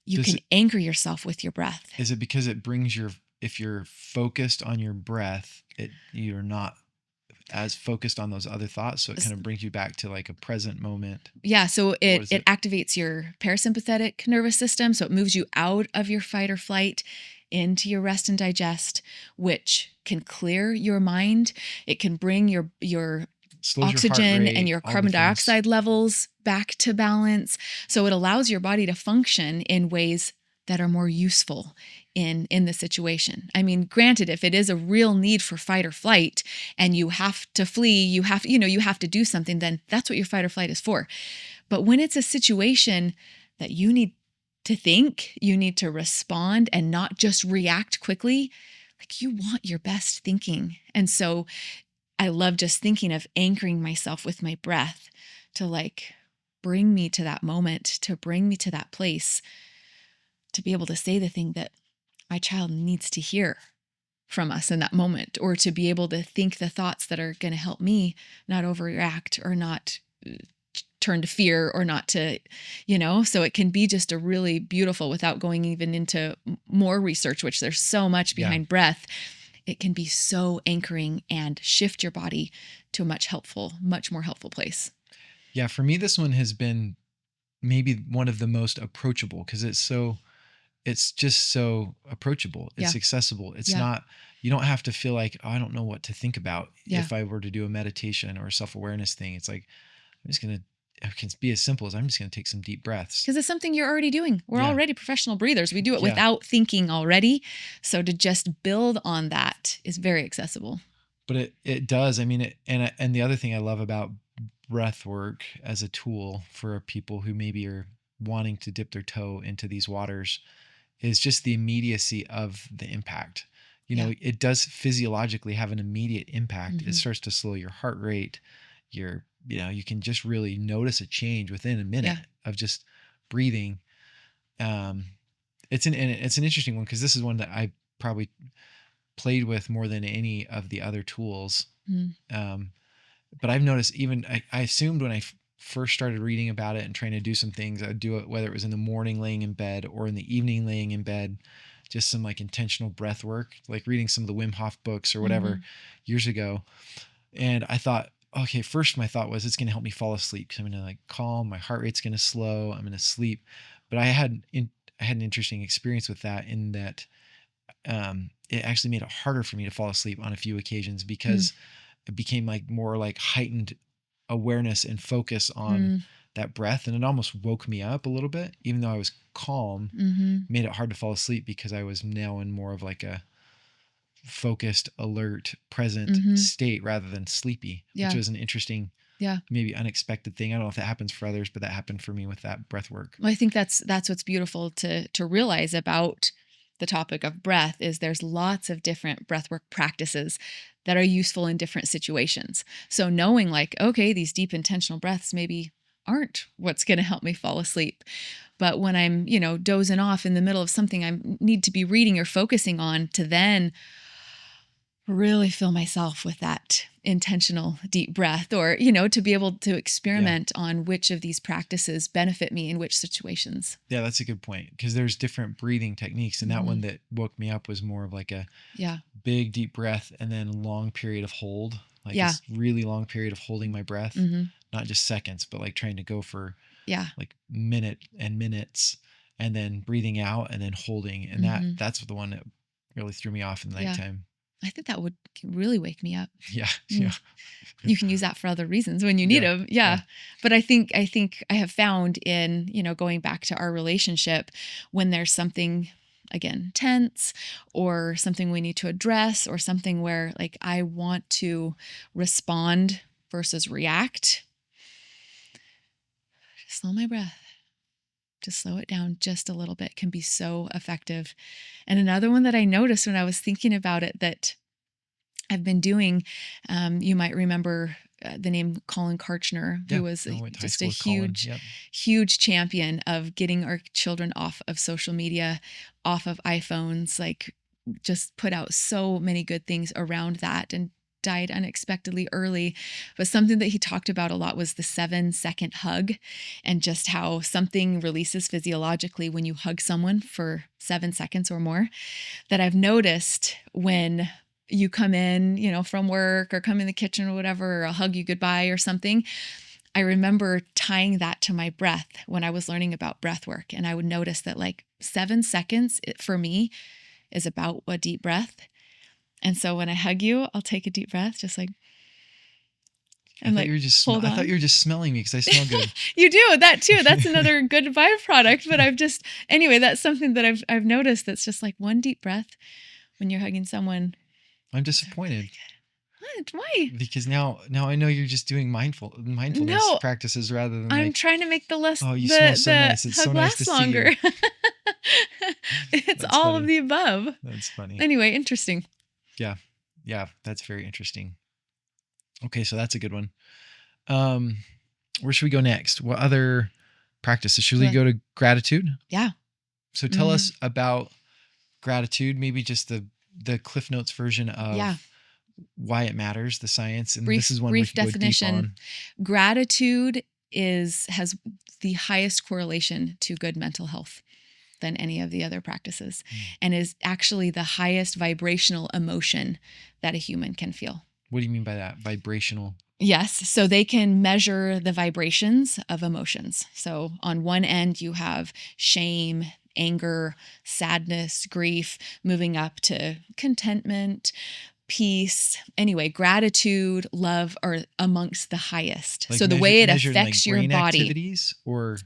You can anchor yourself with your breath. Is it because it brings if you're focused on your breath, you're not as focused on those other thoughts, so it kind of brings you back to like a present moment? Yeah, so it activates your parasympathetic nervous system, so it moves you out of your fight or flight into your rest and digest, which can clear your mind. It can bring your oxygen and your carbon dioxide levels back to balance. So it allows your body to function in ways that are more useful in the situation. I mean, granted, if it is a real need for fight or flight and you have to flee, you have to do something, then that's what your fight or flight is for. But when it's a situation that you need to think, you need to respond and not just react quickly, like, you want your best thinking. And so I love just thinking of anchoring myself with my breath to like bring me to that moment, to bring me to that place, to be able to say the thing that my child needs to hear from us in that moment, or to be able to think the thoughts that are going to help me not overreact or not turn to fear or not to, so it can be just a really beautiful, without going even into more research, which there's so much behind breath. It can be so anchoring and shift your body to a much more helpful place. Yeah. For me, this one has been maybe one of the most approachable, because it's just so approachable. It's accessible. It's not, you don't have to feel like, oh, I don't know what to think about if I were to do a meditation or a self-awareness thing. It's like, it can be as simple as I'm just going to take some deep breaths. Because it's something you're already doing. We're already professional breathers. We do it without thinking already. So to just build on that is very accessible. But it does. I mean, and the other thing I love about breath work as a tool for people who maybe are wanting to dip their toe into these waters is just the immediacy of the impact. It does physiologically have an immediate impact. It starts to slow your heart rate. You can just really notice a change within a minute of just breathing. It's an interesting one, because this is one that I probably played with more than any of the other tools. But I've noticed, even I assumed when I first started reading about it and trying to do some things, I'd do it whether it was in the morning laying in bed or in the evening laying in bed, just some like intentional breath work, like reading some of the Wim Hof books or whatever years ago. And I thought, okay, first my thought was it's going to help me fall asleep, because I'm going to like calm, my heart rate's going to slow, I'm going to sleep. But I had an interesting experience with that, in that it actually made it harder for me to fall asleep on a few occasions, because it became like more like heightened awareness and focus on that breath. And it almost woke me up a little bit, even though I was calm, made it hard to fall asleep, because I was now in more of like a focused, alert, present state rather than sleepy, which was an interesting, maybe unexpected thing. I don't know if that happens for others, but that happened for me with that breath work. Well, I think that's what's beautiful to realize about the topic of breath, is there's lots of different breathwork practices that are useful in different situations. So knowing like, okay, these deep intentional breaths maybe aren't what's going to help me fall asleep. But when I'm, dozing off in the middle of something I need to be reading or focusing on, to then really fill myself with that intentional deep breath, or, to be able to experiment on which of these practices benefit me in which situations. Yeah, that's a good point, because there's different breathing techniques. And that one that woke me up was more of like a big deep breath and then long period of hold, like this really long period of holding my breath, not just seconds, but like trying to go for Yeah. like minutes and then breathing out and then holding. And that's the one that really threw me off in the Yeah. nighttime. I think that would really wake me up. Yeah. Yeah. You can use that for other reasons when you need Yeah, them. Yeah. yeah. But I think I have found in, going back to our relationship, when there's something, again, tense or something we need to address or something where like I want to respond versus react, just slow my breath. Just slow it down just a little bit can be so effective. And another one that I noticed when I was thinking about it that I've been doing, you might remember the name Colin Karchner, who was just a huge champion of getting our children off of social media, off of iPhones, like just put out so many good things around that and died unexpectedly early. But something that he talked about a lot was the 7-second hug and just how something releases physiologically when you hug someone for 7 seconds or more. That I've noticed when you come in, from work or come in the kitchen or whatever, or I'll hug you goodbye or something. I remember tying that to my breath when I was learning about breath work. And I would notice that like 7 seconds for me is about a deep breath. And so when I hug you, I'll take a deep breath, just like, and I thought you were just smelling me because I smell good. You do that too. That's another good byproduct. But anyway, that's something that I've noticed. That's just like one deep breath when you're hugging someone. I'm disappointed. What? Why? Because now I know you're just doing mindfulness practices rather than I'm trying to make the less. Oh, you smell so nice. It's so nice to longer. see you. It's all funny. Of the above. That's funny. Anyway, interesting. Yeah, that's very interesting. Okay, so that's a good one. Where should we go next? What other practices? Should we go to gratitude? Yeah. So tell us about gratitude, maybe just the Cliff Notes version of why it matters, the science. And this is one brief we can definition. Go deep on. Gratitude has the highest correlation to good mental health than any of the other practices, and is actually the highest vibrational emotion that a human can feel. What do you mean by that? Vibrational? Yes. So they can measure the vibrations of emotions. So on one end, you have shame, anger, sadness, grief, moving up to contentment, peace. Anyway, gratitude, love are amongst the highest. Like so the way it affects like your brain body. Activities or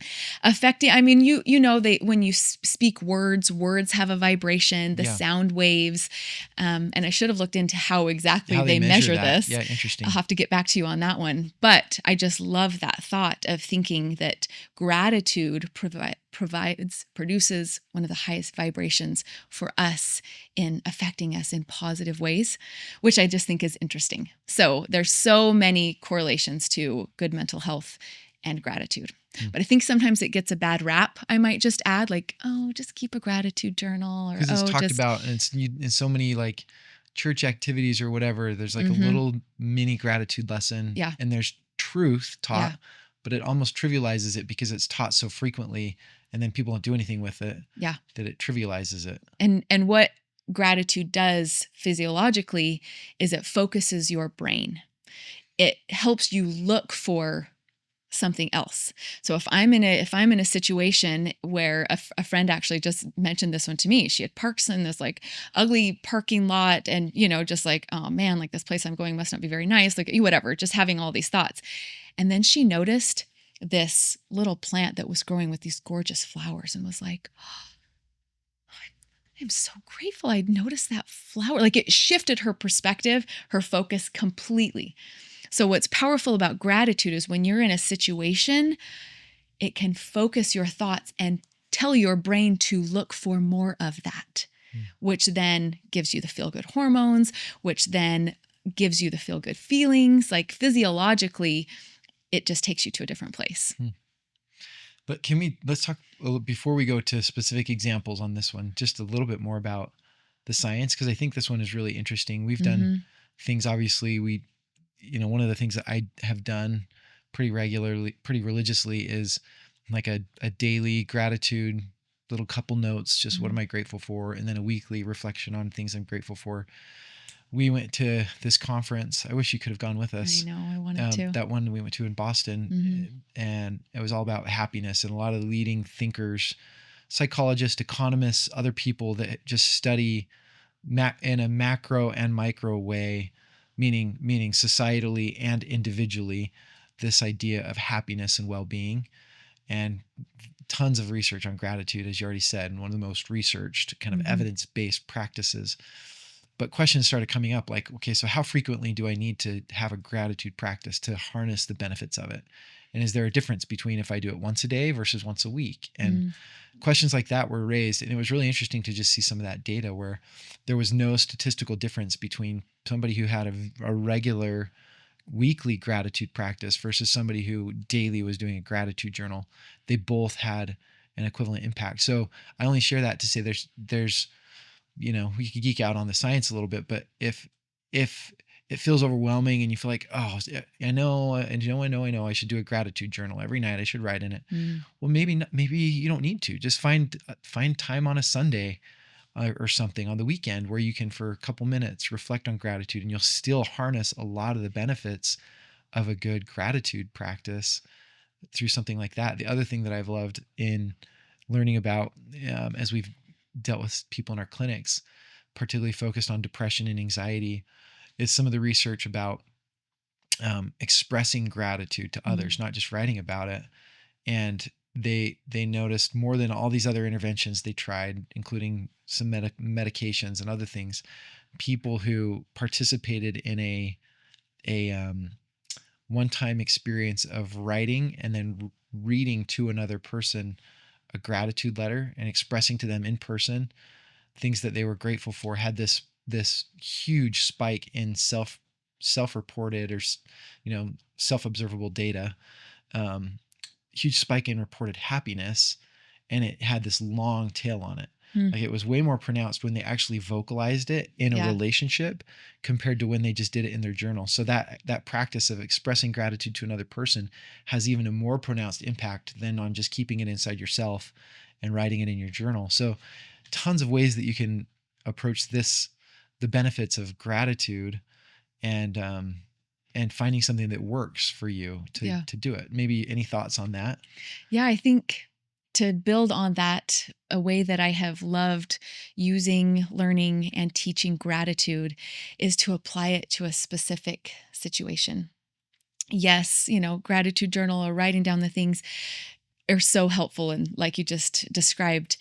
affecting, when you speak words have a vibration, the sound waves. And I should have looked into how exactly they measure this. Yeah, interesting. I'll have to get back to you on that one. But I just love that thought of thinking that gratitude produces one of the highest vibrations for us in affecting us in positive ways, which I just think is interesting. So there's so many correlations to good mental health and gratitude. But I think sometimes it gets a bad rap. I might just add like, just keep a gratitude journal, or because it's talked about in so many like church activities or whatever. There's like a little mini gratitude lesson, and there's truth taught, but it almost trivializes it because it's taught so frequently, and then people don't do anything with it. Yeah, that it trivializes it. And what gratitude does physiologically is it focuses your brain. It helps you look for something else. So if I'm in a situation where a friend actually just mentioned this one to me, she had parked in this like ugly parking lot, and just like, oh man, like this place I'm going must not be very nice, like whatever, just having all these thoughts. And then she noticed this little plant that was growing with these gorgeous flowers and was like, I'm so grateful I noticed that flower. Like it shifted her perspective, her focus completely. So what's powerful about gratitude is when you're in a situation, it can focus your thoughts and tell your brain to look for more of that, which then gives you the feel-good hormones, which then gives you the feel-good feelings. Like physiologically, it just takes you to a different place. But let's talk before we go to specific examples on this one, just a little bit more about the science, because I think this one is really interesting. We've done things, obviously, one of the things that I have done pretty regularly, pretty religiously is like a daily gratitude, little couple notes, just what am I grateful for? And then a weekly reflection on things I'm grateful for. we went to this conference. I wish you could have gone with us. I know, I wanted to. That one we went to in Boston, and it was all about happiness, and a lot of leading thinkers, psychologists, economists, other people that just study in a macro and micro way, meaning societally and individually, this idea of happiness and well-being, and tons of research on gratitude, as you already said, and one of the most researched kind of evidence-based practices. But questions started coming up like, okay, so how frequently do I need to have a gratitude practice to harness the benefits of it? And is there a difference between if I do it once a day versus once a week? And questions like that were raised. And it was really interesting to just see some of that data where there was no statistical difference between somebody who had a regular weekly gratitude practice versus somebody who daily was doing a gratitude journal. They both had an equivalent impact. So I only share that to say there's we could geek out on the science a little bit, but if it feels overwhelming and you feel like, oh, I know I should do a gratitude journal every night, I should write in it. Well, maybe you don't need to. Just find time on a Sunday or something on the weekend where you can, for a couple minutes, reflect on gratitude, and you'll still harness a lot of the benefits of a good gratitude practice through something like that. The other thing that I've loved in learning about, as we've dealt with people in our clinics, particularly focused on depression and anxiety, is some of the research about expressing gratitude to others, not just writing about it. And they noticed more than all these other interventions they tried, including some medications and other things, people who participated in a one-time experience of writing and then reading to another person a gratitude letter and expressing to them in person things that they were grateful for, had this huge spike in self-reported or self-observable data, huge spike in reported happiness, and it had this long tail on it. Like it was way more pronounced when they actually vocalized it in a relationship compared to when they just did it in their journal. So that practice of expressing gratitude to another person has even a more pronounced impact than on just keeping it inside yourself and writing it in your journal. So tons of ways that you can approach the benefits of gratitude, and finding something that works for you to do it. Maybe any thoughts on that? Yeah, I think to build on that, a way that I have loved using, learning, and teaching gratitude is to apply it to a specific situation. Yes, gratitude journal or writing down the things are so helpful, and like you just described,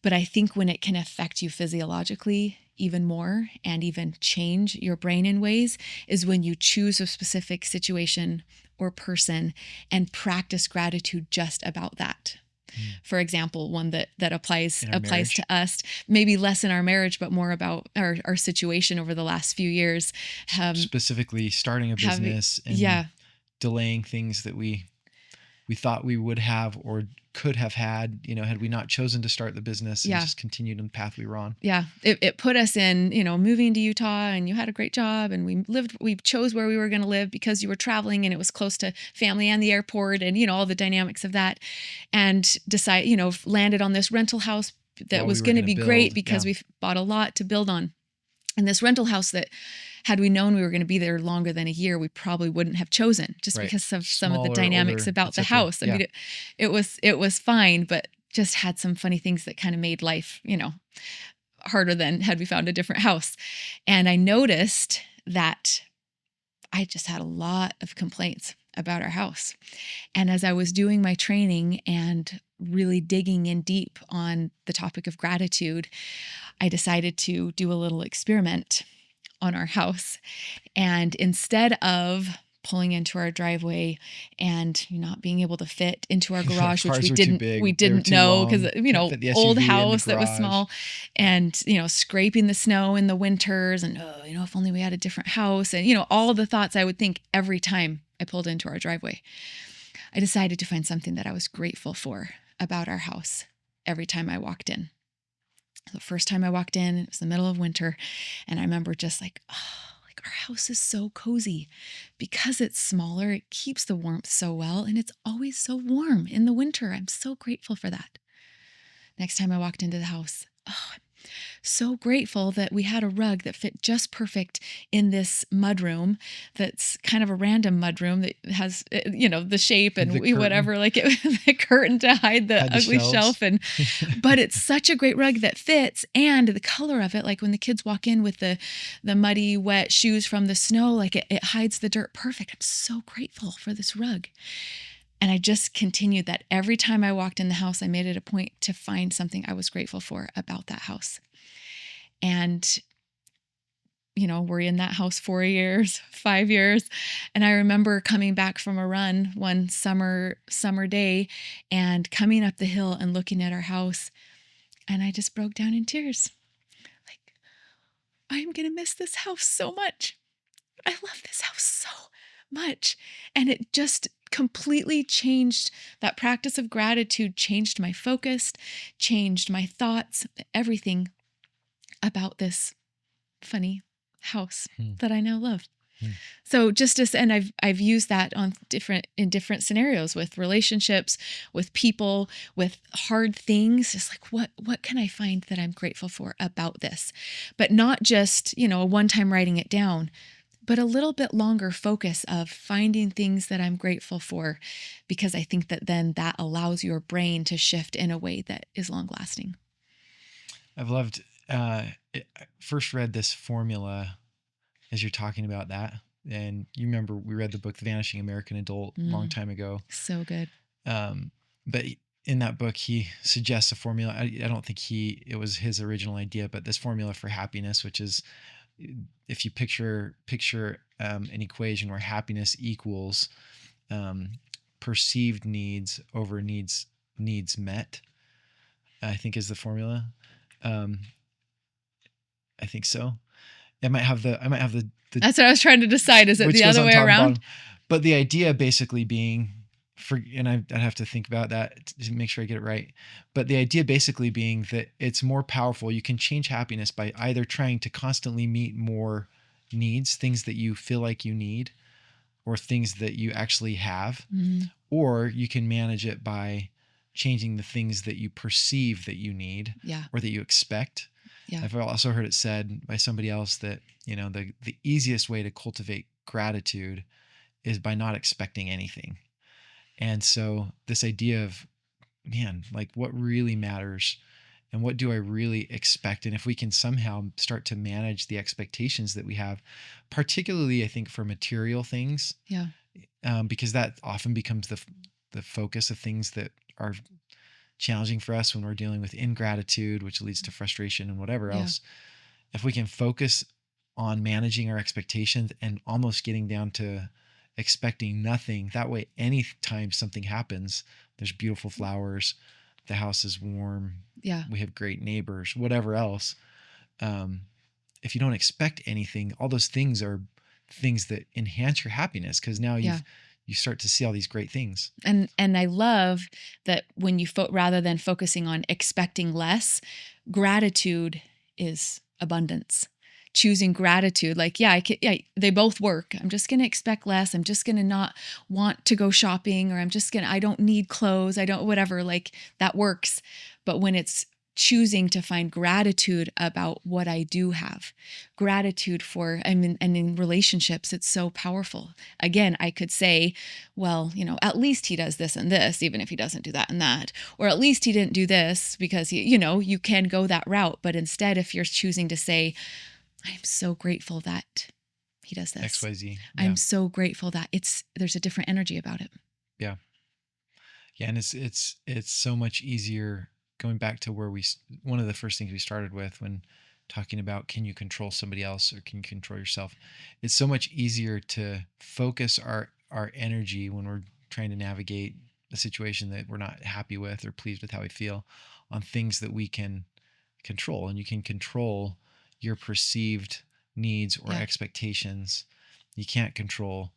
but I think when it can affect you physiologically even more and even change your brain in ways is when you choose a specific situation or person and practice gratitude just about that. For example, one that applies to us, maybe less in our marriage, but more about our situation over the last few years. Specifically starting a business and delaying things that we thought we would have or could have had, had we not chosen to start the business and just continued on the path we were on. Yeah. It put us in, moving to Utah, and you had a great job, and we chose where we were going to live because you were traveling and it was close to family and the airport and, all the dynamics of that, and landed on this rental house that was going to be great because we bought a lot to build on. And this rental house that, had we known we were going to be there longer than a year, we probably wouldn't have chosen, just because of some of the dynamics about the house. I mean, it was fine, but just had some funny things that kind of made life, harder than had we found a different house. And I noticed that I just had a lot of complaints about our house. And as I was doing my training and really digging in deep on the topic of gratitude, I decided to do a little experiment on our house. And instead of pulling into our driveway and not being able to fit into our garage, which we didn't know because, old house that was small, and, scraping the snow in the winters, and, if only we had a different house, and, all the thoughts I would think every time I pulled into our driveway, I decided to find something that I was grateful for about our house every time I walked in. The first time I walked in, it was the middle of winter, and I remember just our house is so cozy. Because it's smaller, it keeps the warmth so well, and it's always so warm in the winter. I'm so grateful for that. Next time I walked into the house, I'm so grateful that we had a rug that fit just perfect in this mudroom. That's kind of a random mudroom that has, the shape and The curtain. whatever, like the curtain to hide the Hide the ugly shelves. shelf. But it's such a great rug that fits, and the color of it, like when the kids walk in with the muddy, wet shoes from the snow, like it hides the dirt perfect. I'm so grateful for this rug. And I just continued that every time I walked in the house, I made it a point to find something I was grateful for about that house. And, we're in that house 4 years, 5 years. And I remember coming back from a run one summer day and coming up the hill and looking at our house. And I just broke down in tears. Like, I'm going to miss this house so much. I love this house so much. And it just completely changed. That practice of gratitude changed my focus, changed my thoughts, everything about this funny house that I now love. So and I've used that in different scenarios, with relationships, with people, with hard things. Just like, what can I find that I'm grateful for about this? But not just, a one-time writing it down, but a little bit longer focus of finding things that I'm grateful for, because I think that then that allows your brain to shift in a way that is long lasting. I've loved, I first read this formula as you're talking about that. And you remember we read the book, The Vanishing American Adult, a long time ago. So good. But in that book, he suggests a formula. I don't think it was his original idea, but this formula for happiness, which is, if you picture an equation where happiness equals perceived needs over needs met, I think is the formula. I think so. I might have the That's what I was trying to decide. Is it the other way around? But the idea basically being, and I'd have to think about that to make sure I get it right. But the idea basically being that it's more powerful. You can change happiness by either trying to constantly meet more needs, things that you feel like you need, or things that you actually have, or you can manage it by changing the things that you perceive that you need, or that you expect. Yeah. I've also heard it said by somebody else that, the easiest way to cultivate gratitude is by not expecting anything. And so this idea of, like, what really matters and what do I really expect? And if we can somehow start to manage the expectations that we have, particularly I think for material things, because that often becomes the focus of things that are challenging for us when we're dealing with ingratitude, which leads to frustration and whatever else. If we can focus on managing our expectations and almost getting down to expecting nothing, that way anytime something happens, there's beautiful flowers, the house is warm, we have great neighbors, whatever else. If you don't expect anything, all those things are things that enhance your happiness, because now you start to see all these great things. And I love that when you rather than focusing on expecting less, gratitude is abundance. Choosing gratitude, like, they both work. I'm just going to expect less. I'm just going to not want to go shopping, or I don't need clothes. I don't, whatever, like that works. But when it's choosing to find gratitude about what I do have, gratitude for, and in relationships, it's so powerful. Again, I could say, well, at least he does this and this, even if he doesn't do that and that, or at least he didn't do this, because you can go that route. But instead, if you're choosing to say, I'm so grateful that he does this, XYZ. I'm so grateful that there's a different energy about it. Yeah. And it's so much easier, going back to where one of the first things we started with when talking about, can you control somebody else or can you control yourself? It's so much easier to focus our energy when we're trying to navigate a situation that we're not happy with or pleased with how we feel, on things that we can control. And you can control your perceived needs or expectations. You can't control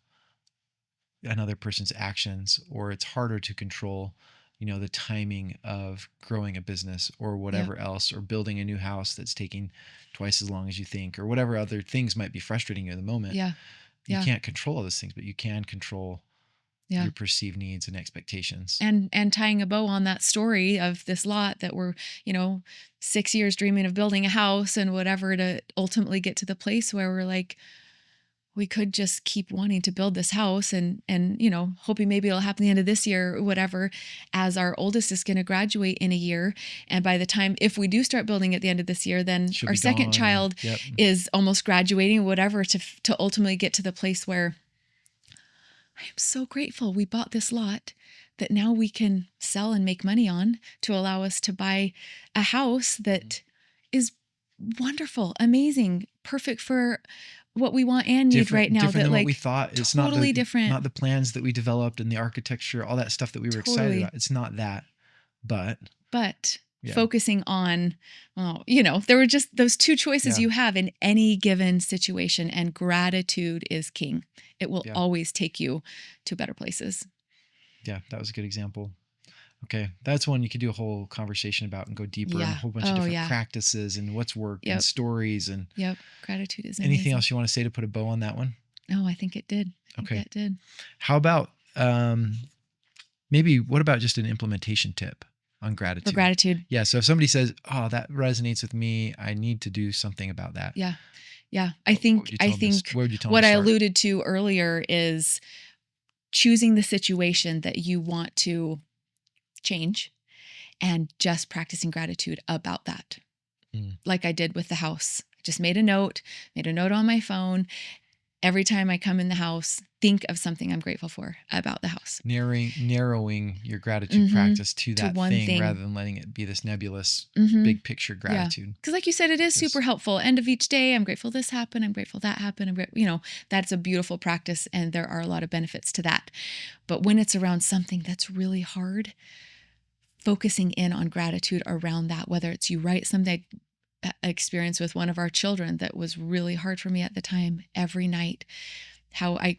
another person's actions, or it's harder to control, the timing of growing a business or whatever else, or building a new house that's taking twice as long as you think, or whatever other things might be frustrating you in the moment. You can't control all those things, but you can control Yeah. your perceived needs and expectations. And tying a bow on that story of this lot that we're, 6 years dreaming of building a house and whatever, to ultimately get to the place where we're like, we could just keep wanting to build this house and hoping maybe it'll happen the end of this year or whatever, as our oldest is going to graduate in a year. And by the time, if we do start building at the end of this year, then She'll our be second gone. child Yep. is almost graduating, whatever, to ultimately get to the place where I am so grateful we bought this lot that now we can sell and make money on to allow us to buy a house that is wonderful, amazing, perfect for what we want and need right now. Different That than like what we thought. It's totally different. Not the plans that we developed and the architecture, all that stuff that we were excited Totally. about. It's not that, but yeah. Focusing on, there were just those two choices Yeah. you have in any given situation, and gratitude is king. It will Yeah. always take you to better places. Yeah, that was a good example. Okay, that's one you could do a whole conversation about and go deeper and a Yeah. whole bunch of Oh, different yeah. practices and what's worked Yep. and stories and Yep. Gratitude is anything amazing. else you want to say to put a bow on that one? No, I think it did. Okay. It did. How about maybe what about just an implementation tip on gratitude? For gratitude. Yeah. So if somebody says, "Oh, that resonates with me. I need to do something about that." Yeah. Yeah. I What think would you tell them what to I start? alluded to earlier is choosing the situation that you want to change and just practicing gratitude about that. Like I did with the house. Just made a note on my phone. Every time I come in the house, think of something I'm grateful for about the house. Narrowing your gratitude practice to that one thing. rather than letting it be this nebulous big picture gratitude. Because like you said, it is super helpful. End of each day, I'm grateful this happened. I'm grateful that happened. That's a beautiful practice, and there are a lot of benefits to that. But when it's around something that's really hard, focusing in on gratitude around that, whether it's you write something. Experience with one of our children that was really hard for me at the time, every night, how I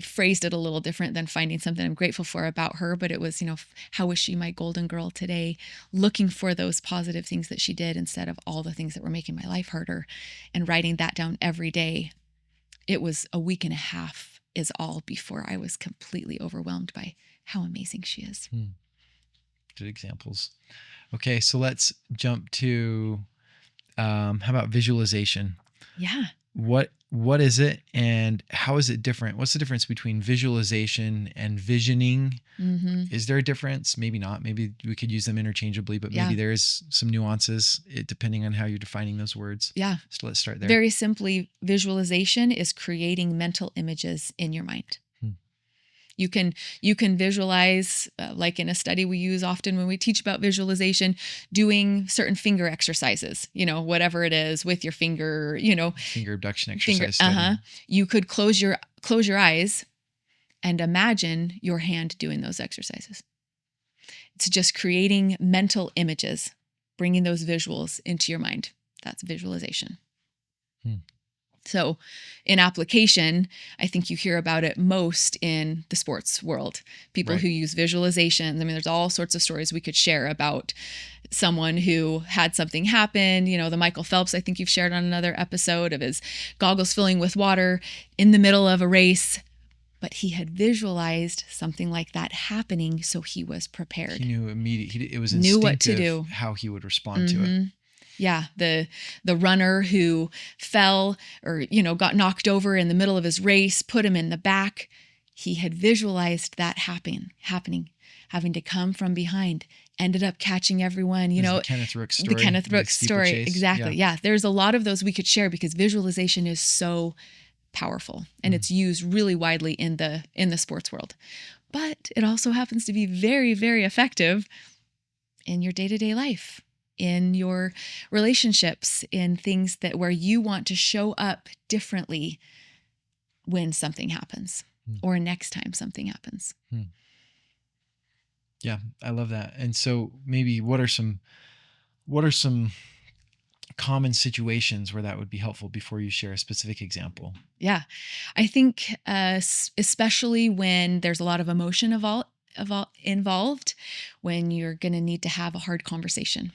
phrased it a little different than finding something I'm grateful for about her, but it was, how is she my golden girl today? Looking for those positive things that she did instead of all the things that were making my life harder, and writing that down every day. It was a week and a half is all before I was completely overwhelmed by how amazing she is. Good examples. Okay, so let's jump to how about visualization? Yeah. What is it, and how is it different? What's the difference between visualization and visioning? Is there a difference? Maybe not. Maybe we could use them interchangeably, but maybe there is some nuances depending on how you're defining those words. Yeah. So let's start there. Very simply, visualization is creating mental images in your mind. You can visualize, like in a study we use often when we teach about visualization, doing certain finger exercises, whatever it is with your finger, Finger abduction exercise. You could close your eyes and imagine your hand doing those exercises. It's just creating mental images, bringing those visuals into your mind. That's visualization. So in application, I think you hear about it most in the sports world. People who use visualizations. I mean, there's all sorts of stories we could share about someone who had something happen. The Michael Phelps, I think you've shared on another episode, of his goggles filling with water in the middle of a race. But he had visualized something like that happening, so he was prepared. He knew immediately. It was knew instinctive what to do, how he would respond to it. Yeah, the runner who fell or, got knocked over in the middle of his race, put him in the back. He had visualized that happening, having to come from behind, ended up catching everyone, The Kenneth Rooks story. The Kenneth Rooks story. Steeplechase. Exactly. Yeah. There's a lot of those we could share because visualization is so powerful, and it's used really widely in the sports world. But it also happens to be very, very effective in your day-to-day life, in your relationships, in things where you want to show up differently when something happens or next time something happens. Yeah, I love that. And so maybe what are some common situations where that would be helpful before you share a specific example? Yeah, I think especially when there's a lot of emotion involved, when you're going to need to have a hard conversation.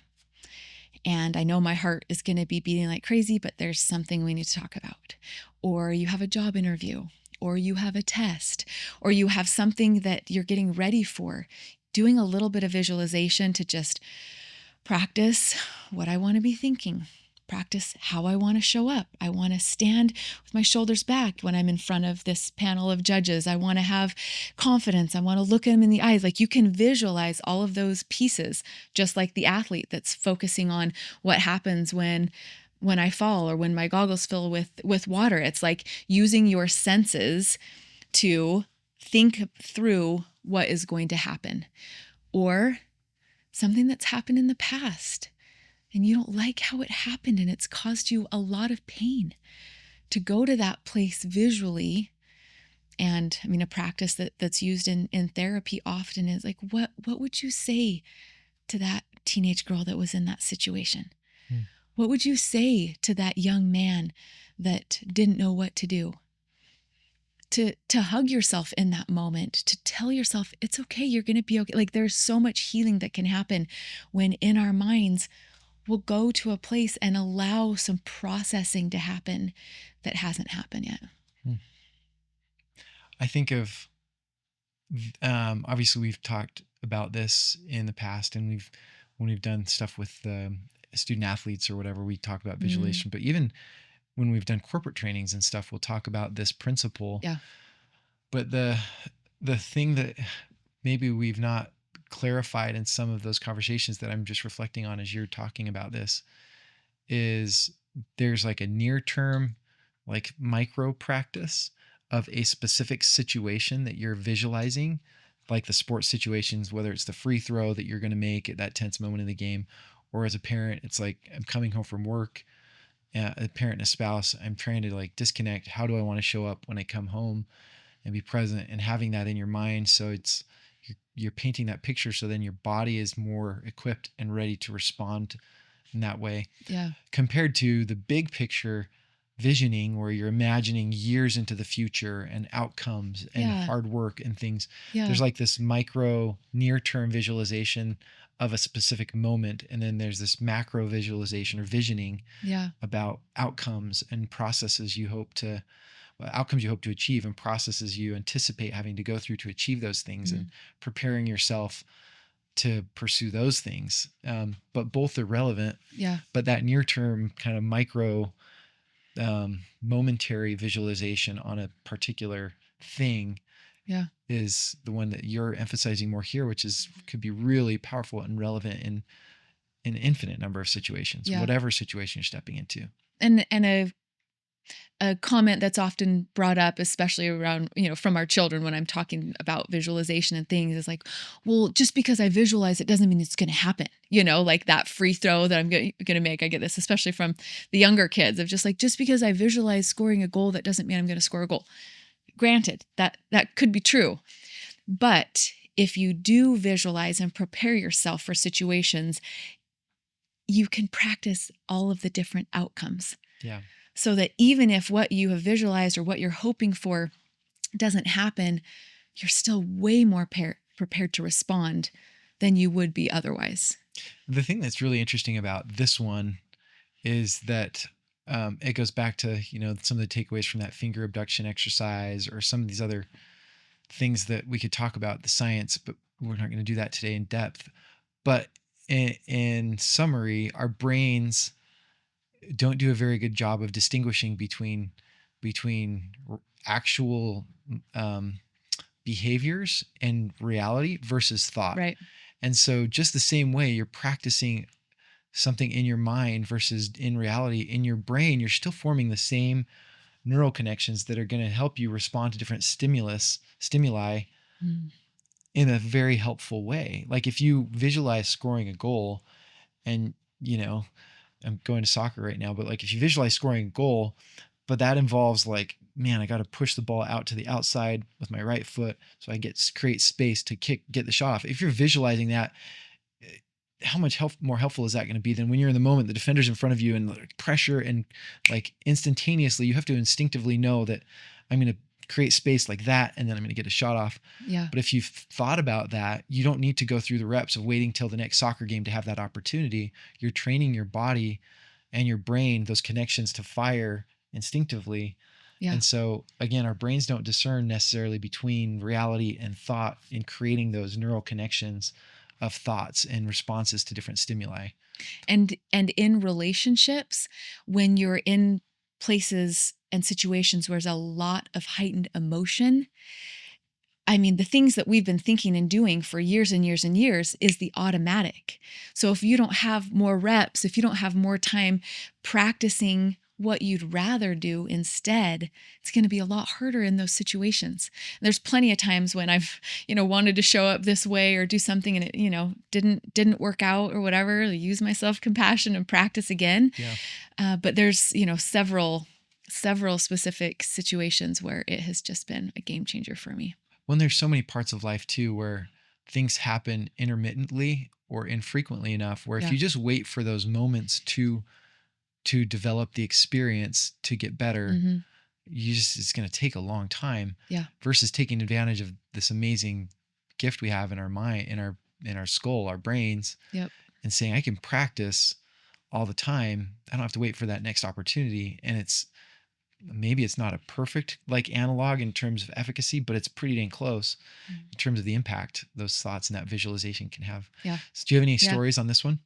And I know my heart is going to be beating like crazy, but there's something we need to talk about. Or you have a job interview or you have a test, or you have something that you're getting ready for, doing a little bit of visualization to just practice what I want to be thinking, practice how I want to show up. I want to stand with my shoulders back when I'm in front of this panel of judges. I want to have confidence. I want to look at them in the eyes. Like, you can visualize all of those pieces, just like the athlete that's focusing on what happens when I fall or when my goggles fill with water. It's like using your senses to think through what is going to happen, or something that's happened in the past and you don't like how it happened and it's caused you a lot of pain. To go to that place visually, and I mean, a practice that's used in therapy often is like, what would you say to that teenage girl that was in that situation? What would you say to that young man that didn't know what to do? To hug yourself in that moment, to tell yourself, it's okay, you're going to be okay. Like, there's so much healing that can happen when in our minds, we'll go to a place and allow some processing to happen that hasn't happened yet. I think of, obviously we've talked about this in the past, and when we've done stuff with student athletes or whatever, we talk about visualization, but even when we've done corporate trainings and stuff, we'll talk about this principle. Yeah. But the thing that maybe we've not clarified in some of those conversations that I'm just reflecting on as you're talking about this is there's like a near term, like micro practice of a specific situation that you're visualizing, like the sports situations, whether it's the free throw that you're going to make at that tense moment in the game, or as a parent, it's like, I'm coming home from work, a parent and a spouse, I'm trying to like disconnect. How do I want to show up when I come home and be present, and having that in your mind? So it's, you're painting that picture, so then your body is more equipped and ready to respond in that way. Yeah. Compared to the big picture visioning, where you're imagining years into the future and outcomes and hard work and things. Yeah. There's like this micro near-term visualization of a specific moment, and then there's this macro visualization or visioning about outcomes and processes you hope to achieve, and processes you anticipate having to go through to achieve those things, and preparing yourself to pursue those things. But both are relevant. Yeah. But that near-term kind of micro momentary visualization on a particular thing is the one that you're emphasizing more here, which could be really powerful and relevant in an infinite number of situations, whatever situation you're stepping into. And a comment that's often brought up, especially around, from our children when I'm talking about visualization and things, is like, well, just because I visualize it doesn't mean it's going to happen. Like that free throw that I'm going to make. I get this, especially from the younger kids, of just because I visualize scoring a goal, that doesn't mean I'm going to score a goal. Granted, that could be true. But if you do visualize and prepare yourself for situations, you can practice all of the different outcomes. Yeah. So that even if what you have visualized or what you're hoping for doesn't happen, you're still way more prepared to respond than you would be otherwise. The thing that's really interesting about this one is that it goes back to, some of the takeaways from that finger abduction exercise, or some of these other things that we could talk about, the science, but we're not going to do that today in depth. But in summary, our brains don't do a very good job of distinguishing between actual behaviors and reality versus thought. Right. And so just the same way you're practicing something in your mind versus in reality, in your brain, you're still forming the same neural connections that are going to help you respond to different stimuli in a very helpful way. Like if you visualize scoring a goal, and I'm going to soccer right now, but like if you visualize scoring a goal, but that involves like, man, I got to push the ball out to the outside with my right foot so I create space to get the shot off. If you're visualizing that, how much more helpful is that going to be than when you're in the moment, the defender's in front of you and like pressure, and like instantaneously you have to instinctively know that I'm going to create space like that, and then I'm going to get a shot off. Yeah. But if you've thought about that, you don't need to go through the reps of waiting till the next soccer game to have that opportunity. You're training your body and your brain, those connections to fire instinctively. Yeah. And so again, our brains don't discern necessarily between reality and thought in creating those neural connections of thoughts and responses to different stimuli. And in relationships, when you're in places and situations where there's a lot of heightened emotion, I mean, the things that we've been thinking and doing for years and years and years is the automatic. So if you don't have more reps, if you don't have more time practicing what you'd rather do instead, it's going to be a lot harder in those situations. There's plenty of times when I've, wanted to show up this way or do something and it, didn't work out or whatever. I use my self-compassion and practice again. Yeah. But there's, several specific situations where it has just been a game changer for me. When there's so many parts of life too, where things happen intermittently or infrequently enough, where if you just wait for those moments to develop the experience to get better, it's going to take a long time. Yeah. Versus taking advantage of this amazing gift we have in our mind, in our skull, our brains, Yep. and saying, I can practice all the time. I don't have to wait for that next opportunity. And maybe it's not a perfect analog in terms of efficacy, but it's pretty dang close in terms of the impact those thoughts and that visualization can have. Yeah. So do you have any stories on this one?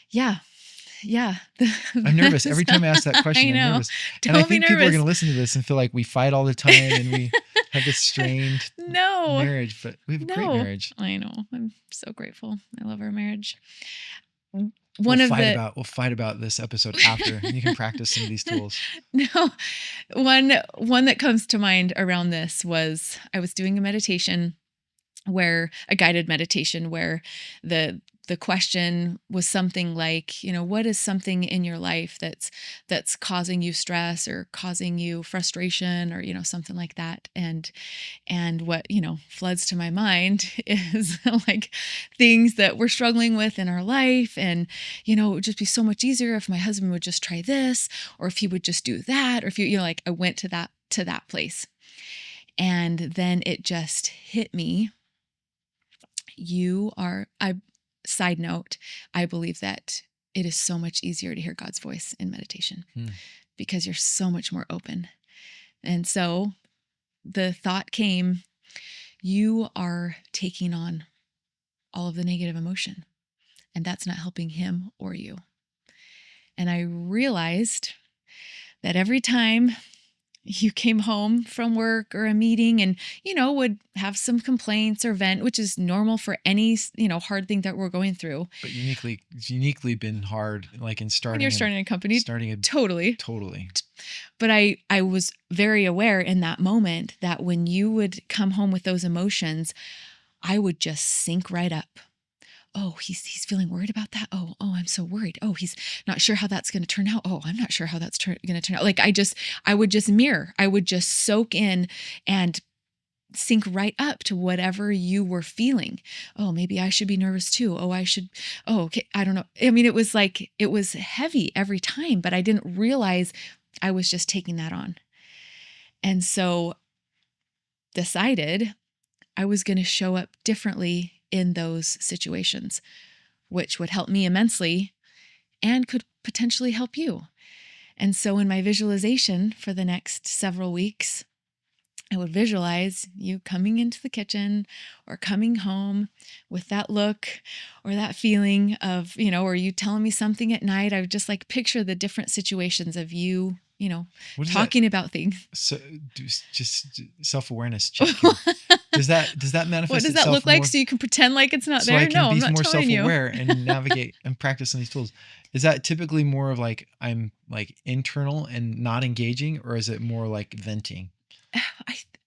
Yeah. I'm nervous. Every time I ask that question, I know. I'm nervous. Don't and I think be people are nervous. going to listen to this and feel like we fight all the time and we have this strained marriage, but we have a great marriage. I know. I'm so grateful. I love our marriage. We'll fight about this episode after, and you can practice some of these tools. No, one that comes to mind around this was I was doing a meditation a guided meditation where the question was something like, what is something in your life that's causing you stress or causing you frustration or, something like that. And what, floods to my mind is like things that we're struggling with in our life. And, it would just be so much easier if my husband would just try this, or if he would just do that, or if I went to that place. And then it just hit me. Side note, I believe that it is so much easier to hear God's voice in meditation because you're so much more open. And so the thought came, you are taking on all of the negative emotion, and that's not helping him or you. And I realized that every time you came home from work or a meeting and, would have some complaints or vent, which is normal for any, hard thing that we're going through. But uniquely been hard, in starting. When you're starting a company. Totally. But I was very aware in that moment that when you would come home with those emotions, I would just sink right up. Oh, he's feeling worried about that. Oh, I'm so worried. Oh, he's not sure how that's going to turn out. Oh, I'm not sure how that's going to turn out. I would just mirror. I would just soak in and sink right up to whatever you were feeling. Oh, maybe I should be nervous too. Oh, I should. Oh, okay. I don't know. I mean, it was heavy every time, but I didn't realize I was just taking that on. And so decided I was going to show up differently in those situations, which would help me immensely and could potentially help you. And so in my visualization for the next several weeks, I would visualize you coming into the kitchen or coming home with that look or that feeling of, or you telling me something at night. I would just picture the different situations of you, talking about things. So just self-awareness check here. Does that manifest? What does that look like? So you can pretend like it's not there? I can I'm be not more telling self-aware and navigate and practice on these tools. Is that typically more of I'm internal and not engaging, or is it more venting?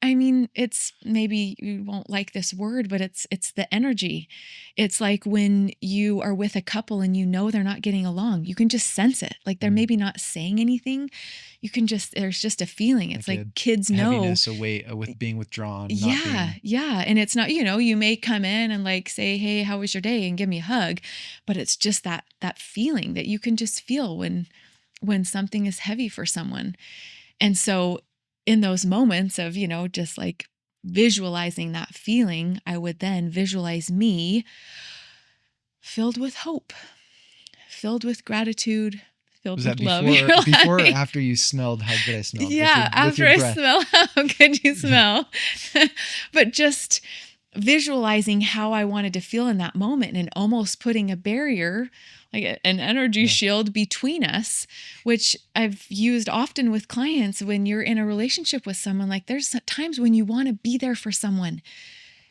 I mean, it's, maybe you won't like this word, but it's the energy. It's like when you are with a couple and they're not getting along, you can just sense it. They're maybe not saying anything. You can there's just a feeling. It's like kids know. Heaviness, a weight with being withdrawn. Yeah. And it's not, you may come in and say, hey, how was your day? And give me a hug. But it's just that feeling that you can just feel when something is heavy for someone. And so in those moments of, just visualizing that feeling, I would then visualize me filled with hope, filled with gratitude, filled Was with that love. before or after you smelled how good I smelled? Yeah, With your after I breath. smell how good you smell. But just visualizing how I wanted to feel in that moment and almost putting a barrier, like an energy shield between us, which I've used often with clients when you're in a relationship with someone. Like there's times when you want to be there for someone.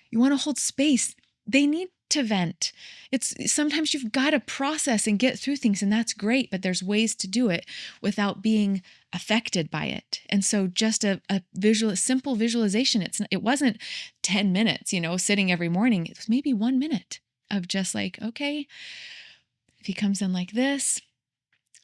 You want to hold space. They need to vent. It's sometimes you've got to process and get through things, and that's great, but there's ways to do it without being affected by it. And so just a simple visualization. It wasn't 10 minutes, sitting every morning. It was maybe 1 minute of just like, okay, if he comes in like this,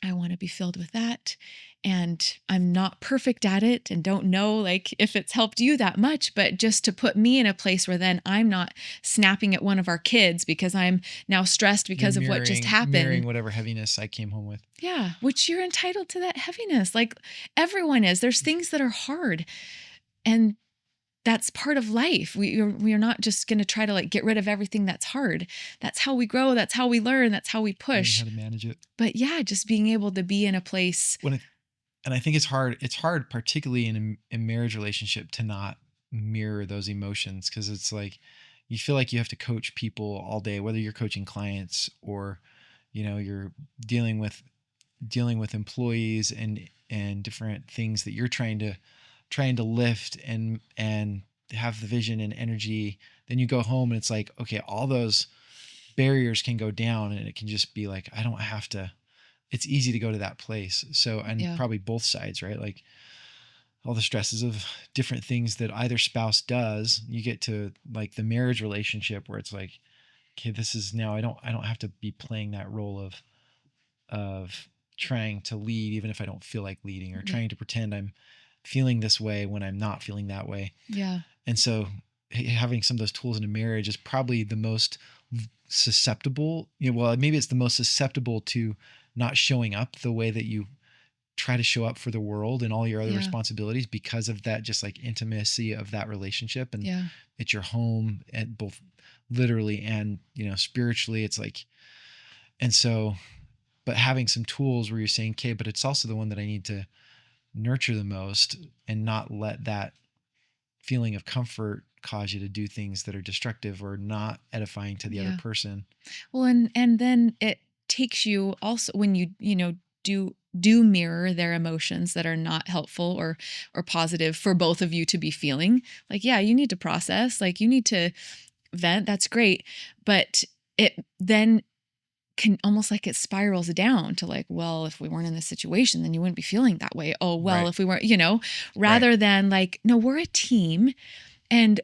I want to be filled with that. And I'm not perfect at it and don't know like if it's helped you that much, but just to put me in a place where then I'm not snapping at one of our kids because I'm now stressed because of what just happened. Mirroring whatever heaviness I came home with. Yeah, which you're entitled to that heaviness. Like everyone is. There's things that are hard, and that's part of life. We are not just going to try to like get rid of everything that's hard. That's how we grow. That's how we learn. That's how we push. Learning how to manage it. But yeah, just being able to be in a place. And I think it's hard. It's hard, particularly in a marriage relationship, to not mirror those emotions, because it's like you feel like you have to coach people all day, whether you're coaching clients or you're dealing with employees and different things that you're trying to lift and have the vision and energy. Then you go home and it's like, okay, all those barriers can go down and it can just be like, I don't have to. It's easy to go to that place. So, and probably both sides, right? Like all the stresses of different things that either spouse does, you get to like the marriage relationship where it's like, okay, this is now, I don't have to be playing that role of trying to lead, even if I don't feel like leading, or trying to pretend I'm feeling this way when I'm not feeling that way. Yeah. And so having some of those tools in a marriage is probably the most susceptible, well, maybe it's the most susceptible to not showing up the way that you try to show up for the world and all your other responsibilities, because of that just like intimacy of that relationship. And it's your home, and both literally and, spiritually. It's like, and so, but having some tools where you're saying, okay, but it's also the one that I need to nurture the most, and not let that feeling of comfort cause you to do things that are destructive or not edifying to the other person. Well, and then it takes you also, when you do mirror their emotions that are not helpful or positive for both of you to be feeling, like, you need to process, like you need to vent. That's great. But it then can almost like it spirals down to like, well, if we weren't in this situation, then you wouldn't be feeling that way. Oh, well, if we weren't, rather than like, no, we're a team. And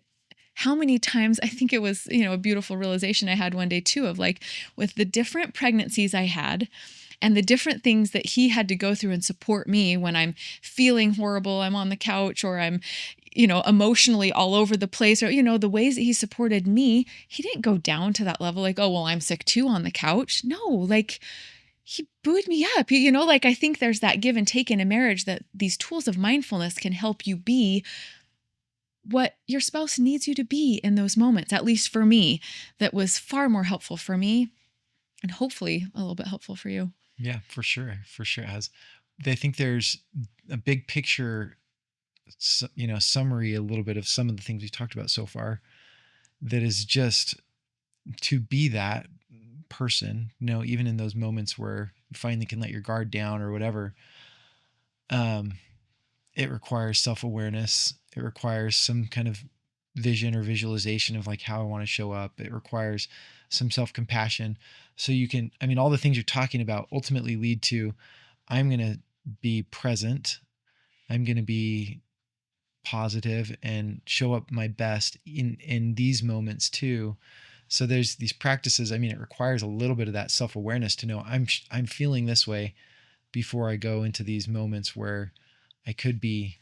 how many times, I think it was, a beautiful realization I had one day too, of like, with the different pregnancies I had and the different things that he had to go through and support me when I'm feeling horrible, I'm on the couch, or I'm, emotionally all over the place, or, the ways that he supported me, he didn't go down to that level. Like, oh, well, I'm sick too on the couch. No, like he buoyed me up, like, I think there's that give and take in a marriage, that these tools of mindfulness can help you be what your spouse needs you to be in those moments. At least for me, that was far more helpful for me, and hopefully a little bit helpful for you. Yeah, for sure. For sure it has. I think there's a big picture, summary, a little bit of some of the things we've talked about so far, that is just to be that person, even in those moments where you finally can let your guard down or whatever. It requires self-awareness. It requires some kind of vision or visualization of like how I want to show up. It requires some self-compassion. So you can, all the things you're talking about ultimately lead to, I'm going to be present. I'm going to be positive and show up my best in these moments too. So there's these practices. It requires a little bit of that self-awareness to know I'm feeling this way before I go into these moments where I could be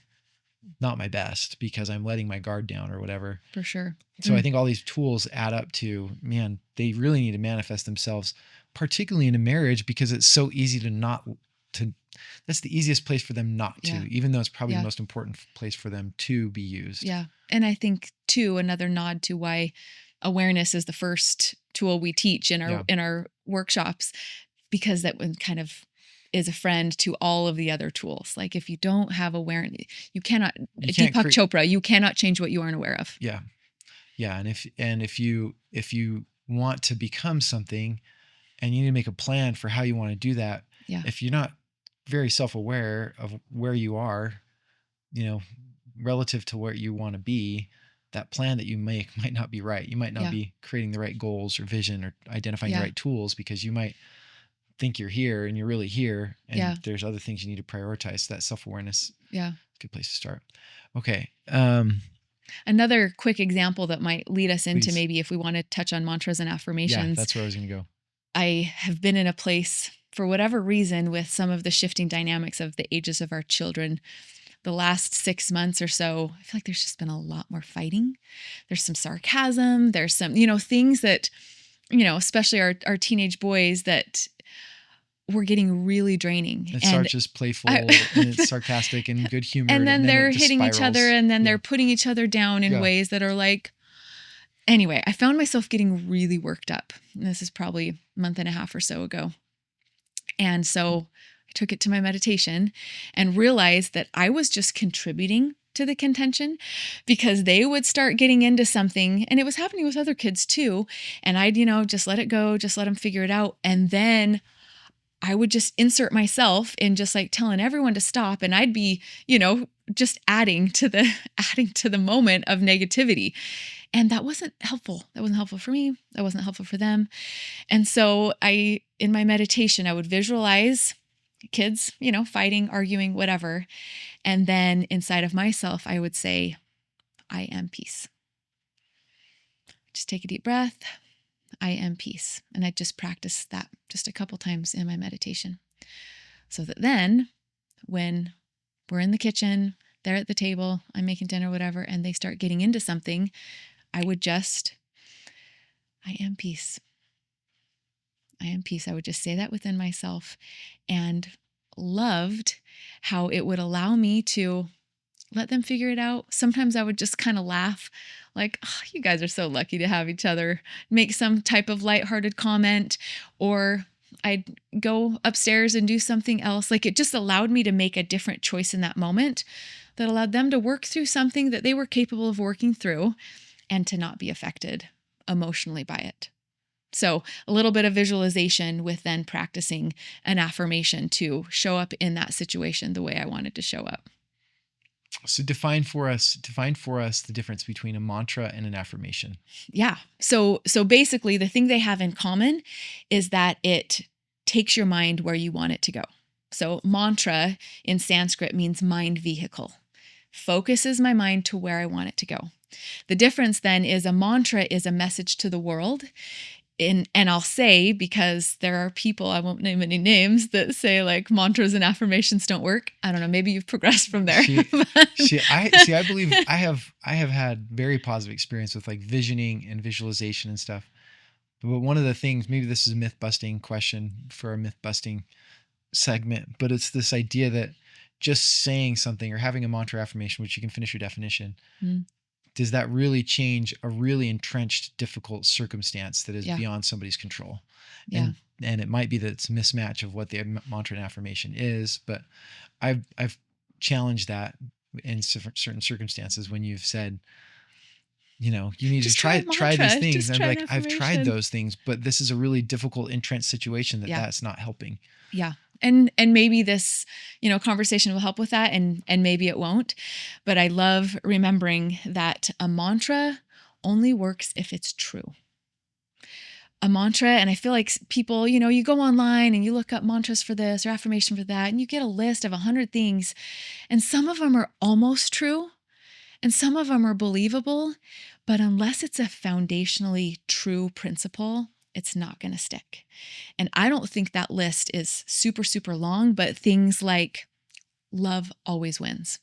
not my best because I'm letting my guard down or whatever. For sure. So I think all these tools add up to, man, they really need to manifest themselves, particularly in a marriage, because it's so easy that's the easiest place for them not to, even though it's probably the most important place for them to be used. Yeah. And I think too, another nod to why awareness is the first tool we teach in our workshops, because that would kind of is a friend to all of the other tools. Like if you don't have awareness, you can't Deepak create. Chopra, you cannot change what you aren't aware of. Yeah. Yeah. And if you want to become something and you need to make a plan for how you want to do that, if you're not very self-aware of where you are, relative to where you want to be, that plan that you make might not be right. You might not be creating the right goals or vision or identifying the right tools, because you might think you're here and you're really here. And there's other things you need to prioritize. So that self-awareness, good place to start. Okay. Another quick example that might lead us into Please. maybe if we want to touch on mantras and affirmations. Yeah, that's where I was going to go. I have been in a place for whatever reason with some of the shifting dynamics of the ages of our children. The last 6 months or so, I feel like there's just been a lot more fighting. There's some sarcasm. There's some, things that, especially our teenage boys, that were getting really draining. It starts just playful and it's sarcastic and good humor. And then they're hitting each other, and then they're putting each other down in ways that are like, anyway, I found myself getting really worked up. And this is probably a month and a half or so ago. And so I took it to my meditation and realized that I was just contributing to the contention, because they would start getting into something, and it was happening with other kids too. And I'd, just let it go, just let them figure it out. And then I would just insert myself in, just like telling everyone to stop. And I'd be, just adding to the moment of negativity. And that wasn't helpful. That wasn't helpful for me. That wasn't helpful for them. And so in my meditation, I would visualize kids, fighting, arguing, whatever. And then inside of myself, I would say, I am peace. Just take a deep breath. I am peace. And I just practice that just a couple times in my meditation. So that then when we're in the kitchen, they're at the table, I'm making dinner, whatever, and they start getting into something, I would just, I am peace. I am peace. I would just say that within myself, and loved how it would allow me to let them figure it out. Sometimes I would just kind of laugh like, oh, you guys are so lucky to have each other, make some type of lighthearted comment, or I'd go upstairs and do something else. Like, it just allowed me to make a different choice in that moment that allowed them to work through something that they were capable of working through and to not be affected emotionally by it. So a little bit of visualization with then practicing an affirmation to show up in that situation the way I wanted to show up. So define for us the difference between a mantra and an affirmation. Yeah. So basically the thing they have in common is that it takes your mind where you want it to go. So mantra in Sanskrit means mind vehicle. Focuses my mind to where I want it to go. The difference then is a mantra is a message to the world. And I'll say, because there are people, I won't name any names, that say like mantras and affirmations don't work. I don't know. Maybe you've progressed from there. I believe I have had very positive experience with like visioning and visualization and stuff. But one of the things, maybe this is a myth busting question for a myth busting segment, but it's this idea that just saying something or having a mantra affirmation, which you can finish your definition, does that really change a really entrenched, difficult circumstance that is beyond somebody's control? Yeah. And it might be that it's a mismatch of what the mantra and affirmation is, but I've challenged that in certain circumstances when you've said, you need just to try these things. And I'm like, I've tried those things, but this is a really difficult, entrenched situation that's not helping. Yeah. And maybe this, conversation will help with that, and maybe it won't. But I love remembering that a mantra only works if it's true. A mantra, and I feel like people, you go online and you look up mantras for this or affirmation for that, and you get a list of 100 things, and some of them are almost true, and some of them are believable, but unless it's a foundationally true principle, it's not going to stick. And I don't think that list is super, super long, but things like love always wins.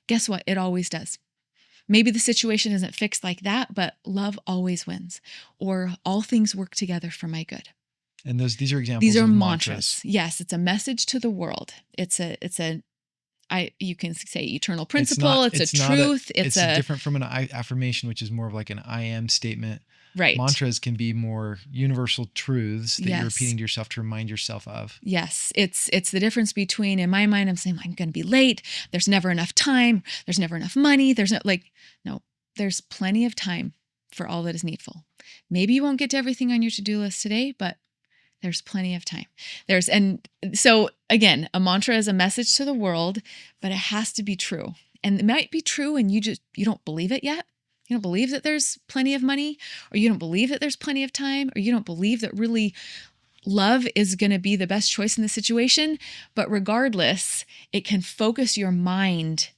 Guess what? It always does. Maybe the situation isn't fixed like that, but love always wins. Or all things work together for my good. And these are examples. These are of mantras. Yes, it's a message to the world. You can say eternal principle. It's a truth. It's different from an affirmation, which is more of like an I am statement. Right. Mantras can be more universal truths that Yes. you're repeating to yourself to remind yourself of. Yes. It's the difference between, in my mind, I'm saying I'm going to be late. There's never enough time. There's never enough money. No, there's plenty of time for all that is needful. Maybe you won't get to everything on your to-do list today, but there's plenty of time. And so again, a mantra is a message to the world, but it has to be true. And it might be true and you don't believe it yet. You don't believe that there's plenty of money, or you don't believe that there's plenty of time, or you don't believe that really love is going to be the best choice in the situation. But regardless, it can focus your mind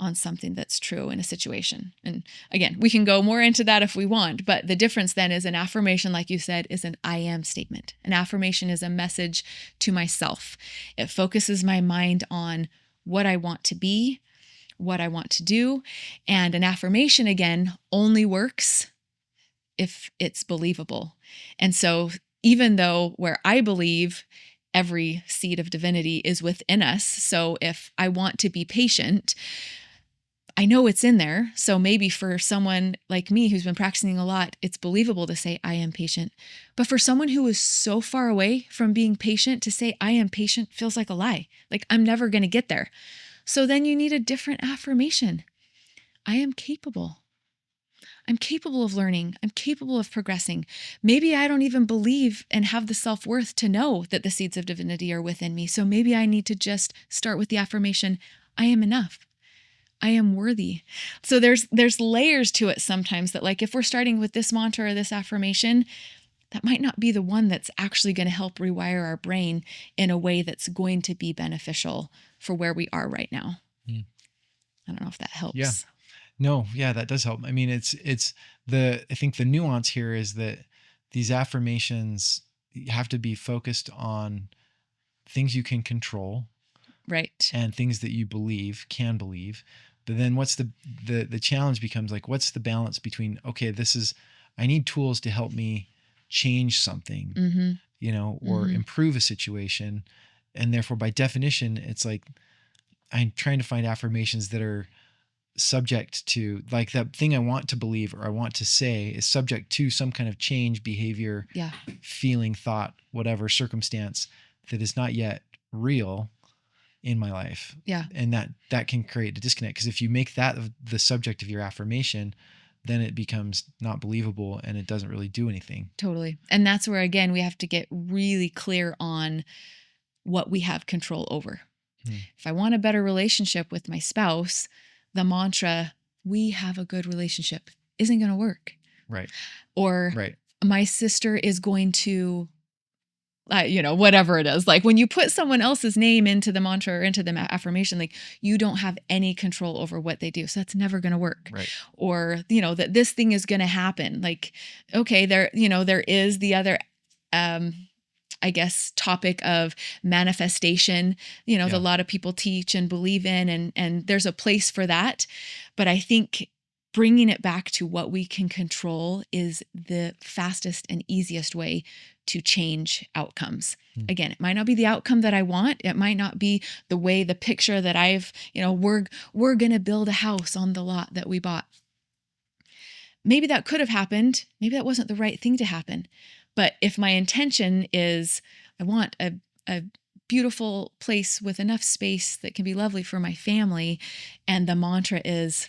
on something that's true in a situation. And again, we can go more into that if we want, but the difference then is an affirmation, like you said, is an I am statement. An affirmation is a message to myself. It focuses my mind on what I want to be, what I want to do. And an affirmation, again, only works if it's believable. And so even though where I believe every seed of divinity is within us, so if I want to be patient, I know it's in there. So maybe for someone like me who's been practicing a lot, it's believable to say, I am patient. But for someone who is so far away from being patient, to say, I am patient feels like a lie. Like I'm never going to get there. So then you need a different affirmation. I am capable. I'm capable of learning. I'm capable of progressing. Maybe I don't even believe and have the self-worth to know that the seeds of divinity are within me. So maybe I need to just start with the affirmation, I am enough. I am worthy. So there's layers to it sometimes that, like, if we're starting with this mantra or this affirmation, that might not be the one that's actually going to help rewire our brain in a way that's going to be beneficial for where we are right now. I don't know if that helps. Yeah. No, yeah, that does help. I mean, I think the nuance here is that these affirmations have to be focused on things you can control. Right. And things that you can believe. But then what's the challenge becomes, like, what's the balance between, okay, I need tools to help me change something, or improve a situation. And therefore, by definition, it's like, I'm trying to find affirmations that are subject to, like, that thing I want to believe or I want to say is subject to some kind of change, behavior, feeling, thought, whatever circumstance that is not yet real in my life. Yeah. And that can create a disconnect, because if you make that the subject of your affirmation, then it becomes not believable and it doesn't really do anything. Totally. And that's where, again, we have to get really clear on what we have control over. If I want a better relationship with my spouse, the mantra, we have a good relationship, isn't going to work. Right. Or my sister is going to, whatever it is. Like when you put someone else's name into the mantra or into the affirmation, like you don't have any control over what they do. So that's never going to work. Right. Or, that this thing is going to happen. Like, okay, there is the other, I guess, topic of manifestation, that a lot of people teach and believe in, and there's a place for that. But I think bringing it back to what we can control is the fastest and easiest way to change outcomes. Again, it might not be the outcome that I want. It might not be the picture that I've, we're going to build a house on the lot that we bought. Maybe that could have happened. Maybe that wasn't the right thing to happen. But if my intention is, I want a beautiful place with enough space that can be lovely for my family, and the mantra is,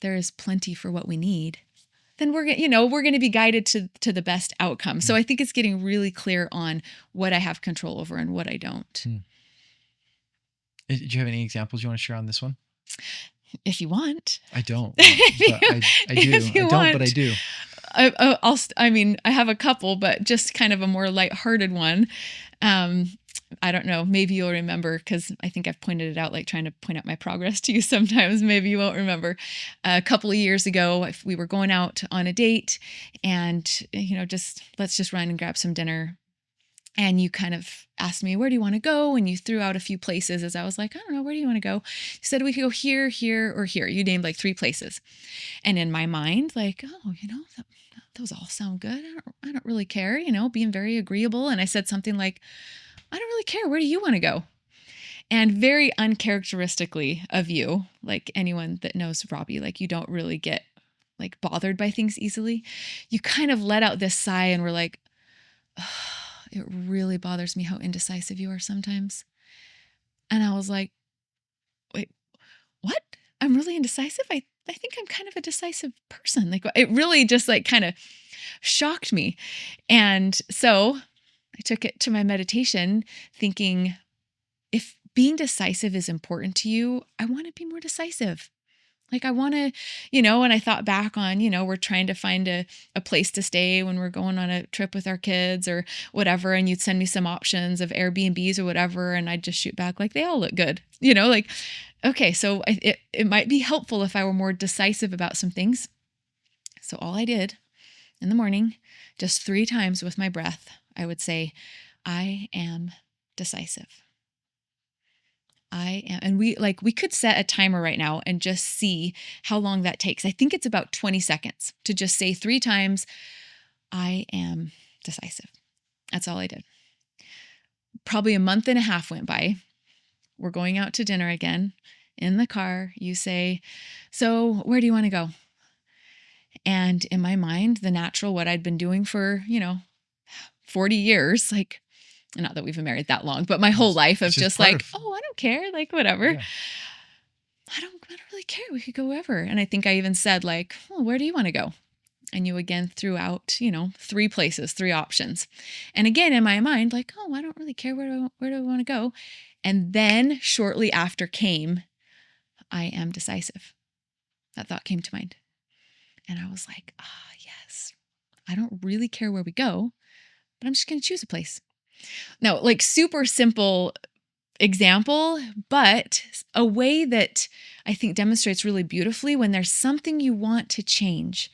there is plenty for what we need, then we're going to be guided to the best outcome. So I think it's getting really clear on what I have control over and what I don't. Do you have any examples you want to share on this one? If you want. I don't. But I do. I don't, but I do. I have a couple, but just kind of a more lighthearted one. I don't know. Maybe you'll remember, because I think I've pointed it out, like trying to point out my progress to you sometimes. Maybe you won't remember. A couple of years ago, we were going out on a date, and let's just run and grab some dinner. And you kind of asked me, where do you want to go? And you threw out a few places, as I was like, I don't know, where do you want to go? You said we could go here, here, or here. You named like 3 places. And in my mind, like, those all sound good. I don't really care, being very agreeable. And I said something like, I don't really care. Where do you want to go? And very uncharacteristically of you, like anyone that knows Robbie, like you don't really get like bothered by things easily, you kind of let out this sigh and we're like, oh, it really bothers me how indecisive you are sometimes. And I was like, wait, what? I'm really indecisive? I think I'm kind of a decisive person. Like it really just like kind of shocked me. And so I took it to my meditation thinking, if being decisive is important to you, I want to be more decisive. Like I want to, and I thought back on, we're trying to find a place to stay when we're going on a trip with our kids or whatever. And you'd send me some options of Airbnbs or whatever. And I'd just shoot back like they all look good, like, okay, so it might be helpful if I were more decisive about some things. So all I did in the morning, just 3 times with my breath, I would say, I am decisive. I am. And we could set a timer right now and just see how long that takes. I think it's about 20 seconds to just say 3 times, I am decisive. That's all I did. Probably a month and a half went by. We're going out to dinner again. In the car, you say, so where do you want to go? And in my mind, the natural, what I'd been doing for, 40 years, like, not that we've been married that long, but my whole life of just like, oh, I don't care, like whatever. Yeah. I don't really care. We could go wherever. And I think I even said like, well, where do you want to go? And you again threw out, 3 places, 3 options. And again, in my mind, like, oh, I don't really care. Where do I want to go? And then shortly after came, I am decisive. That thought came to mind. And I was like, yes, I don't really care where we go, but I'm just going to choose a place. Now, like super simple example, but a way that I think demonstrates really beautifully when there's something you want to change,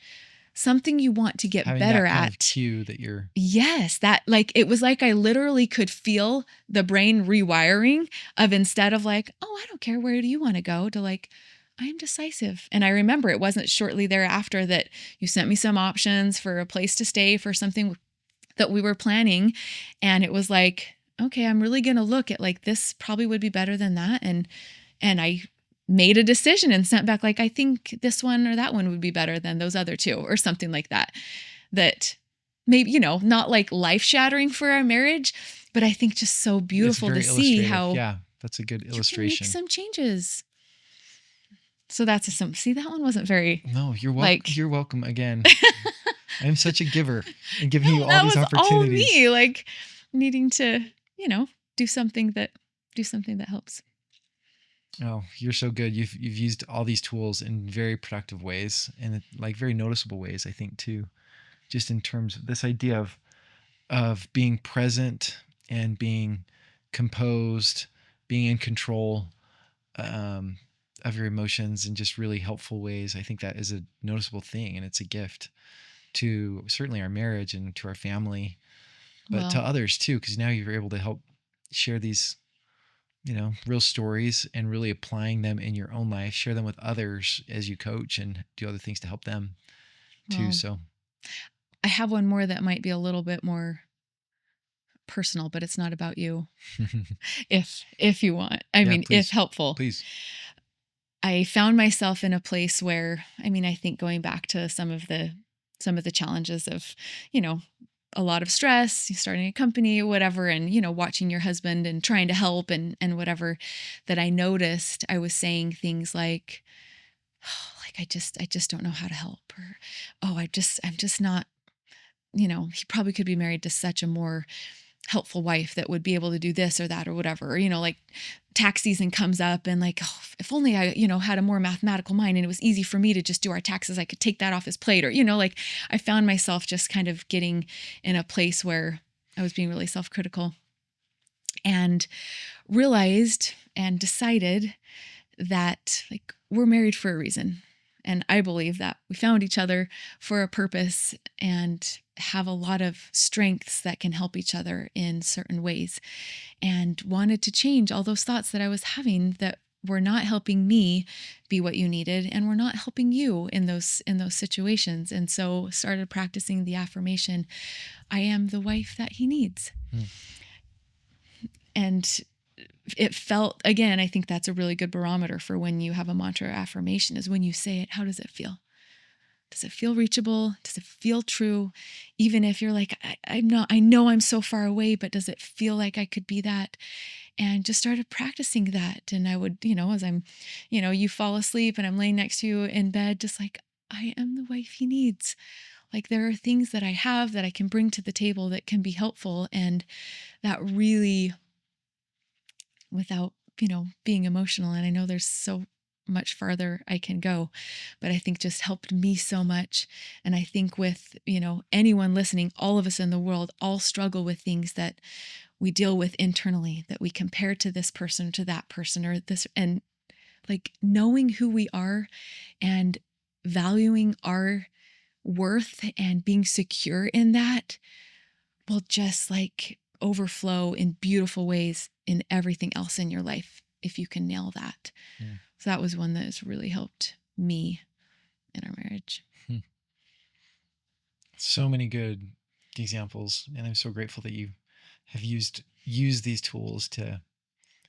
something you want to get better that kind at. Of cue that you're. Yes, that like it was like I literally could feel the brain rewiring of instead of like, oh, I don't care, where do you want to go, to like, I'm decisive. And I remember it wasn't shortly thereafter that you sent me some options for a place to stay for something that we were planning. And it was like, okay, I'm really going to look at like, this probably would be better than that. And I made a decision and sent back, like, I think this one or that one would be better than those other 2 or something like that. That maybe, not like life shattering for our marriage, but I think just so beautiful to see how. Yeah, that's a good illustration. Make some changes. So that's see, that one wasn't very. No, you're welcome. Like, you're welcome again. I'm such a giver and giving you all these opportunities. All me, like needing to, do something that helps. Oh, you're so good. You've used all these tools in very productive ways and like very noticeable ways, I think too, just in terms of this idea of being present and being composed, being in control of your emotions in just really helpful ways. I think that is a noticeable thing, and it's a gift to certainly our marriage and to our family, but to others too, because now you're able to help share these, real stories and really applying them in your own life, share them with others as you coach and do other things to help them too. So I have one more that might be a little bit more personal, but it's not about you. if you want, I mean, please, if helpful, please. I found myself in a place where, I think going back to some of the challenges of, a lot of stress, starting a company, whatever, and, watching your husband and trying to help and whatever, that I noticed I was saying things like, oh, like, I just don't know how to help, or, oh, I'm just not, he probably could be married to such a more helpful wife that would be able to do this or that or whatever, like tax season comes up and like, oh, if only I, had a more mathematical mind and it was easy for me to just do our taxes, I could take that off his plate, or, like I found myself just kind of getting in a place where I was being really self-critical, and realized and decided that like we're married for a reason. And I believe that we found each other for a purpose and have a lot of strengths that can help each other in certain ways, and wanted to change all those thoughts that I was having that were not helping me be what you needed and were not helping you in those situations. And so started practicing the affirmation, I am the wife that he needs. And it felt, again, I think that's a really good barometer for when you have a mantra or affirmation, is when you say it, how does it feel? Does it feel reachable? Does it feel true? Even if you're like, I'm not, I know I'm so far away, but does it feel like I could be that? And just started practicing that. And I would, as I'm, you fall asleep and I'm laying next to you in bed, just like, I am the wife he needs. Like there are things that I have that I can bring to the table that can be helpful. And that really, without, being emotional. And I know there's so much farther I can go, but I think just helped me so much. And I think with, anyone listening, all of us in the world all struggle with things that we deal with internally, that we compare to this person, to that person, or this, and like knowing who we are and valuing our worth and being secure in that will just like overflow in beautiful ways in everything else in your life if you can nail that. Yeah. So that was one that has really helped me in our marriage. So many good examples, and I'm so grateful that you have used these tools to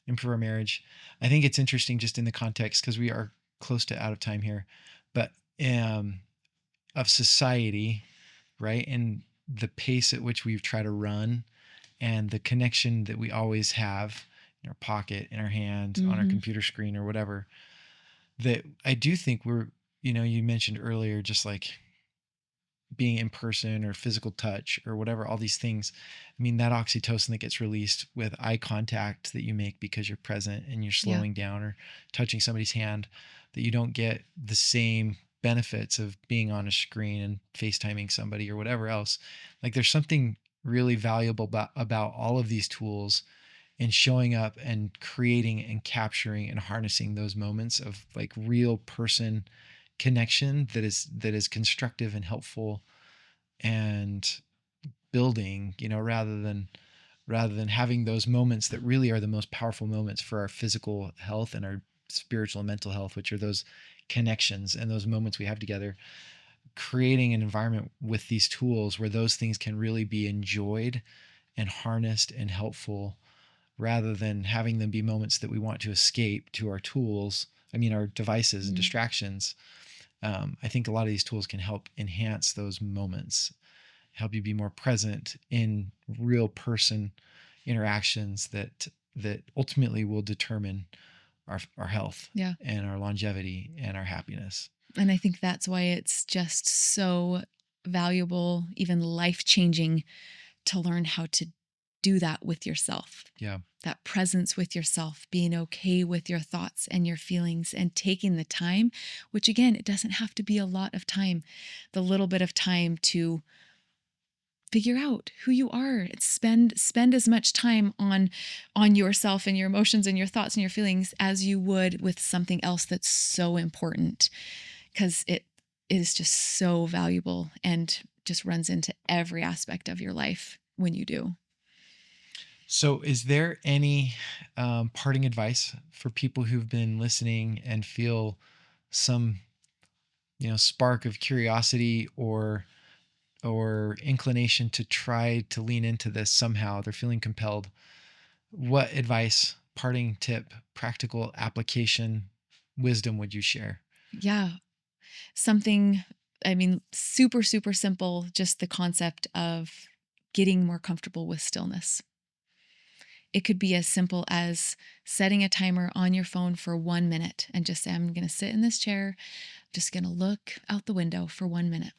improve our marriage. I think it's interesting just in the context, because we are close to out of time here, but of society, right? And the pace at which we try to run and the connection that we always have in our pocket, in our hand, on our computer screen or whatever, that I do think we're, you mentioned earlier, just like being in person or physical touch or whatever, all these things. I mean, that oxytocin that gets released with eye contact that you make because you're present and you're slowing down or touching somebody's hand, that you don't get the same benefits of being on a screen and FaceTiming somebody or whatever else. Like there's something really valuable about all of these tools and showing up and creating and capturing and harnessing those moments of like real person connection that is constructive and helpful and building, rather than having those moments that really are the most powerful moments for our physical health and our spiritual and mental health, which are those connections and those moments we have together. Creating an environment with these tools where those things can really be enjoyed and harnessed and helpful, rather than having them be moments that we want to escape to our tools. I mean, our devices and distractions. I think a lot of these tools can help enhance those moments, help you be more present in real person interactions that ultimately will determine our health and our longevity and our happiness. And I think that's why it's just so valuable, even life-changing, to learn how to do that with yourself. Yeah. That presence with yourself, being okay with your thoughts and your feelings and taking the time, which again, it doesn't have to be a lot of time, the little bit of time to figure out who you are. Spend as much time on yourself and your emotions and your thoughts and your feelings as you would with something else that's so important, because it is just so valuable and just runs into every aspect of your life when you do. So is there any parting advice for people who've been listening and feel some, spark of curiosity or inclination to try to lean into this somehow? They're feeling compelled. What advice, parting tip, practical application, wisdom would you share? Yeah. Something, super, super simple, just the concept of getting more comfortable with stillness. It could be as simple as setting a timer on your phone for 1 minute and just say, I'm going to sit in this chair, just going to look out the window for 1 minute.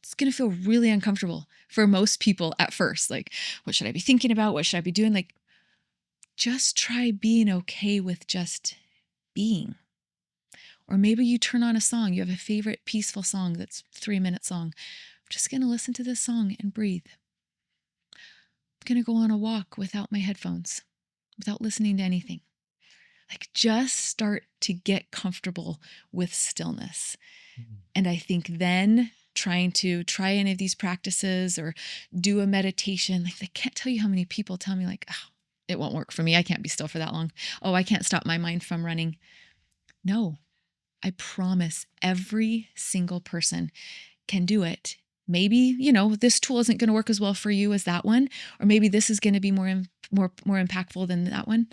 It's going to feel really uncomfortable for most people at first. Like, what should I be thinking about? What should I be doing? Like, just try being okay with just being. Or maybe you turn on a song. You have a favorite peaceful song that's 3-minute song. I'm just going to listen to this song and breathe. I'm going to go on a walk without my headphones, without listening to anything. Like, just start to get comfortable with stillness. And I think then trying to try any of these practices or do a meditation, like, I can't tell you how many people tell me like, oh, it won't work for me. I can't be still for that long. Oh, I can't stop my mind from running. No, I promise every single person can do it. Maybe, this tool isn't going to work as well for you as that one, or maybe this is going to be more impactful than that one.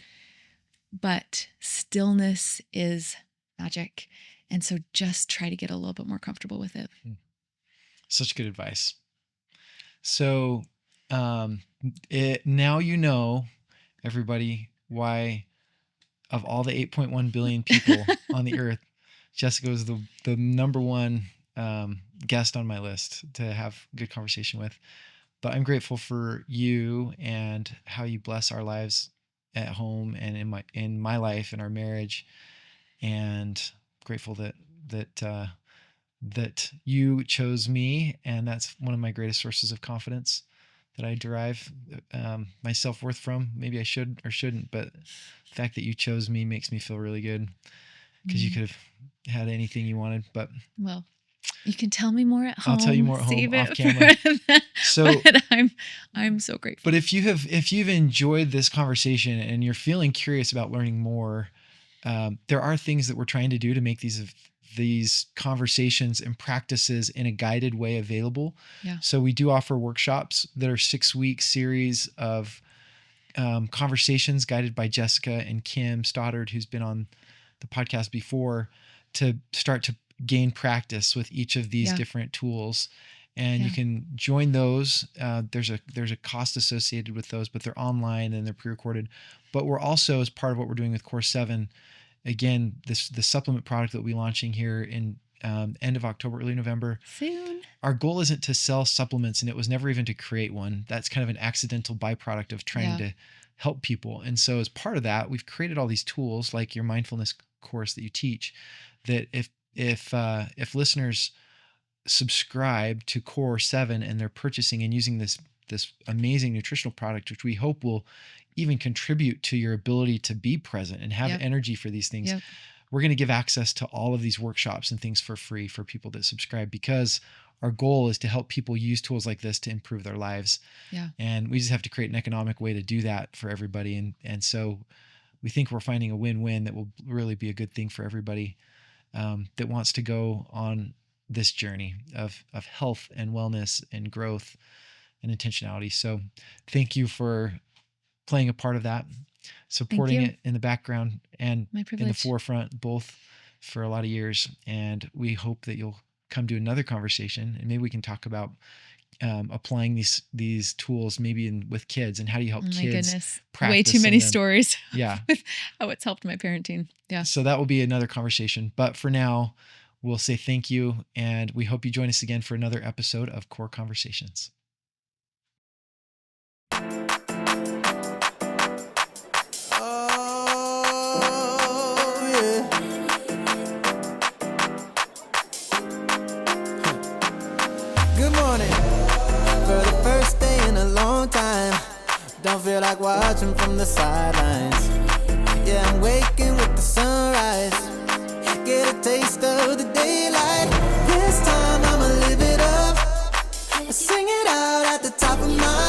But stillness is magic. And so just try to get a little bit more comfortable with it. Such good advice. So now you know, everybody, why of all the 8.1 billion people on the earth, Jesika was the number one guest on my list to have a good conversation with. But I'm grateful for you and how you bless our lives at home and in my life and our marriage, and grateful that you chose me, and that's one of my greatest sources of confidence that I derive my self-worth from. Maybe I should or shouldn't, but the fact that you chose me makes me feel really good, because you could have had anything you wanted. But well, you can tell me more at home. I'll tell you more at home, Save off it camera. So, but I'm so grateful. But if you've enjoyed this conversation and you're feeling curious about learning more, there are things that we're trying to do to make these conversations and practices in a guided way available. Yeah. So we do offer workshops that are 6-week series of conversations guided by Jesika and Kim Stoddard, who's been on the podcast before, to start to gain practice with each of these different tools. And you can join those. There's a cost associated with those, but they're online and they're pre-recorded. But we're also, as part of what we're doing with Course 7, again, the supplement product that we'll be launching here in end of October, early November. Soon. Our goal isn't to sell supplements, and it was never even to create one. That's kind of an accidental byproduct of trying to help people. And so as part of that, we've created all these tools like your mindfulness course that you teach, that if listeners subscribe to Core 7 and they're purchasing and using this amazing nutritional product, which we hope will even contribute to your ability to be present and have energy for these things. We're going to give access to all of these workshops and things for free for people that subscribe, because our goal is to help people use tools like this to improve their lives. And we just have to create an economic way to do that for everybody. And so we think we're finding a win-win that will really be a good thing for everybody that wants to go on this journey of health and wellness and growth and intentionality. So thank you for playing a part of that, supporting it in the background and in the forefront, both for a lot of years. And we hope that you'll come to another conversation, and maybe we can talk about applying these tools maybe with kids, and how do you help kids practice. Way too many stories. With how it's helped my parenting. So that will be another conversation. But for now, we'll say thank you, and we hope you join us again for another episode of Core Conversations. Good morning. For the first day in a long time, don't feel like watching from the sidelines. Yeah, I'm waking with the sunrise. Get a taste of the daylight. This time I'ma live it up. Sing it out at the top of my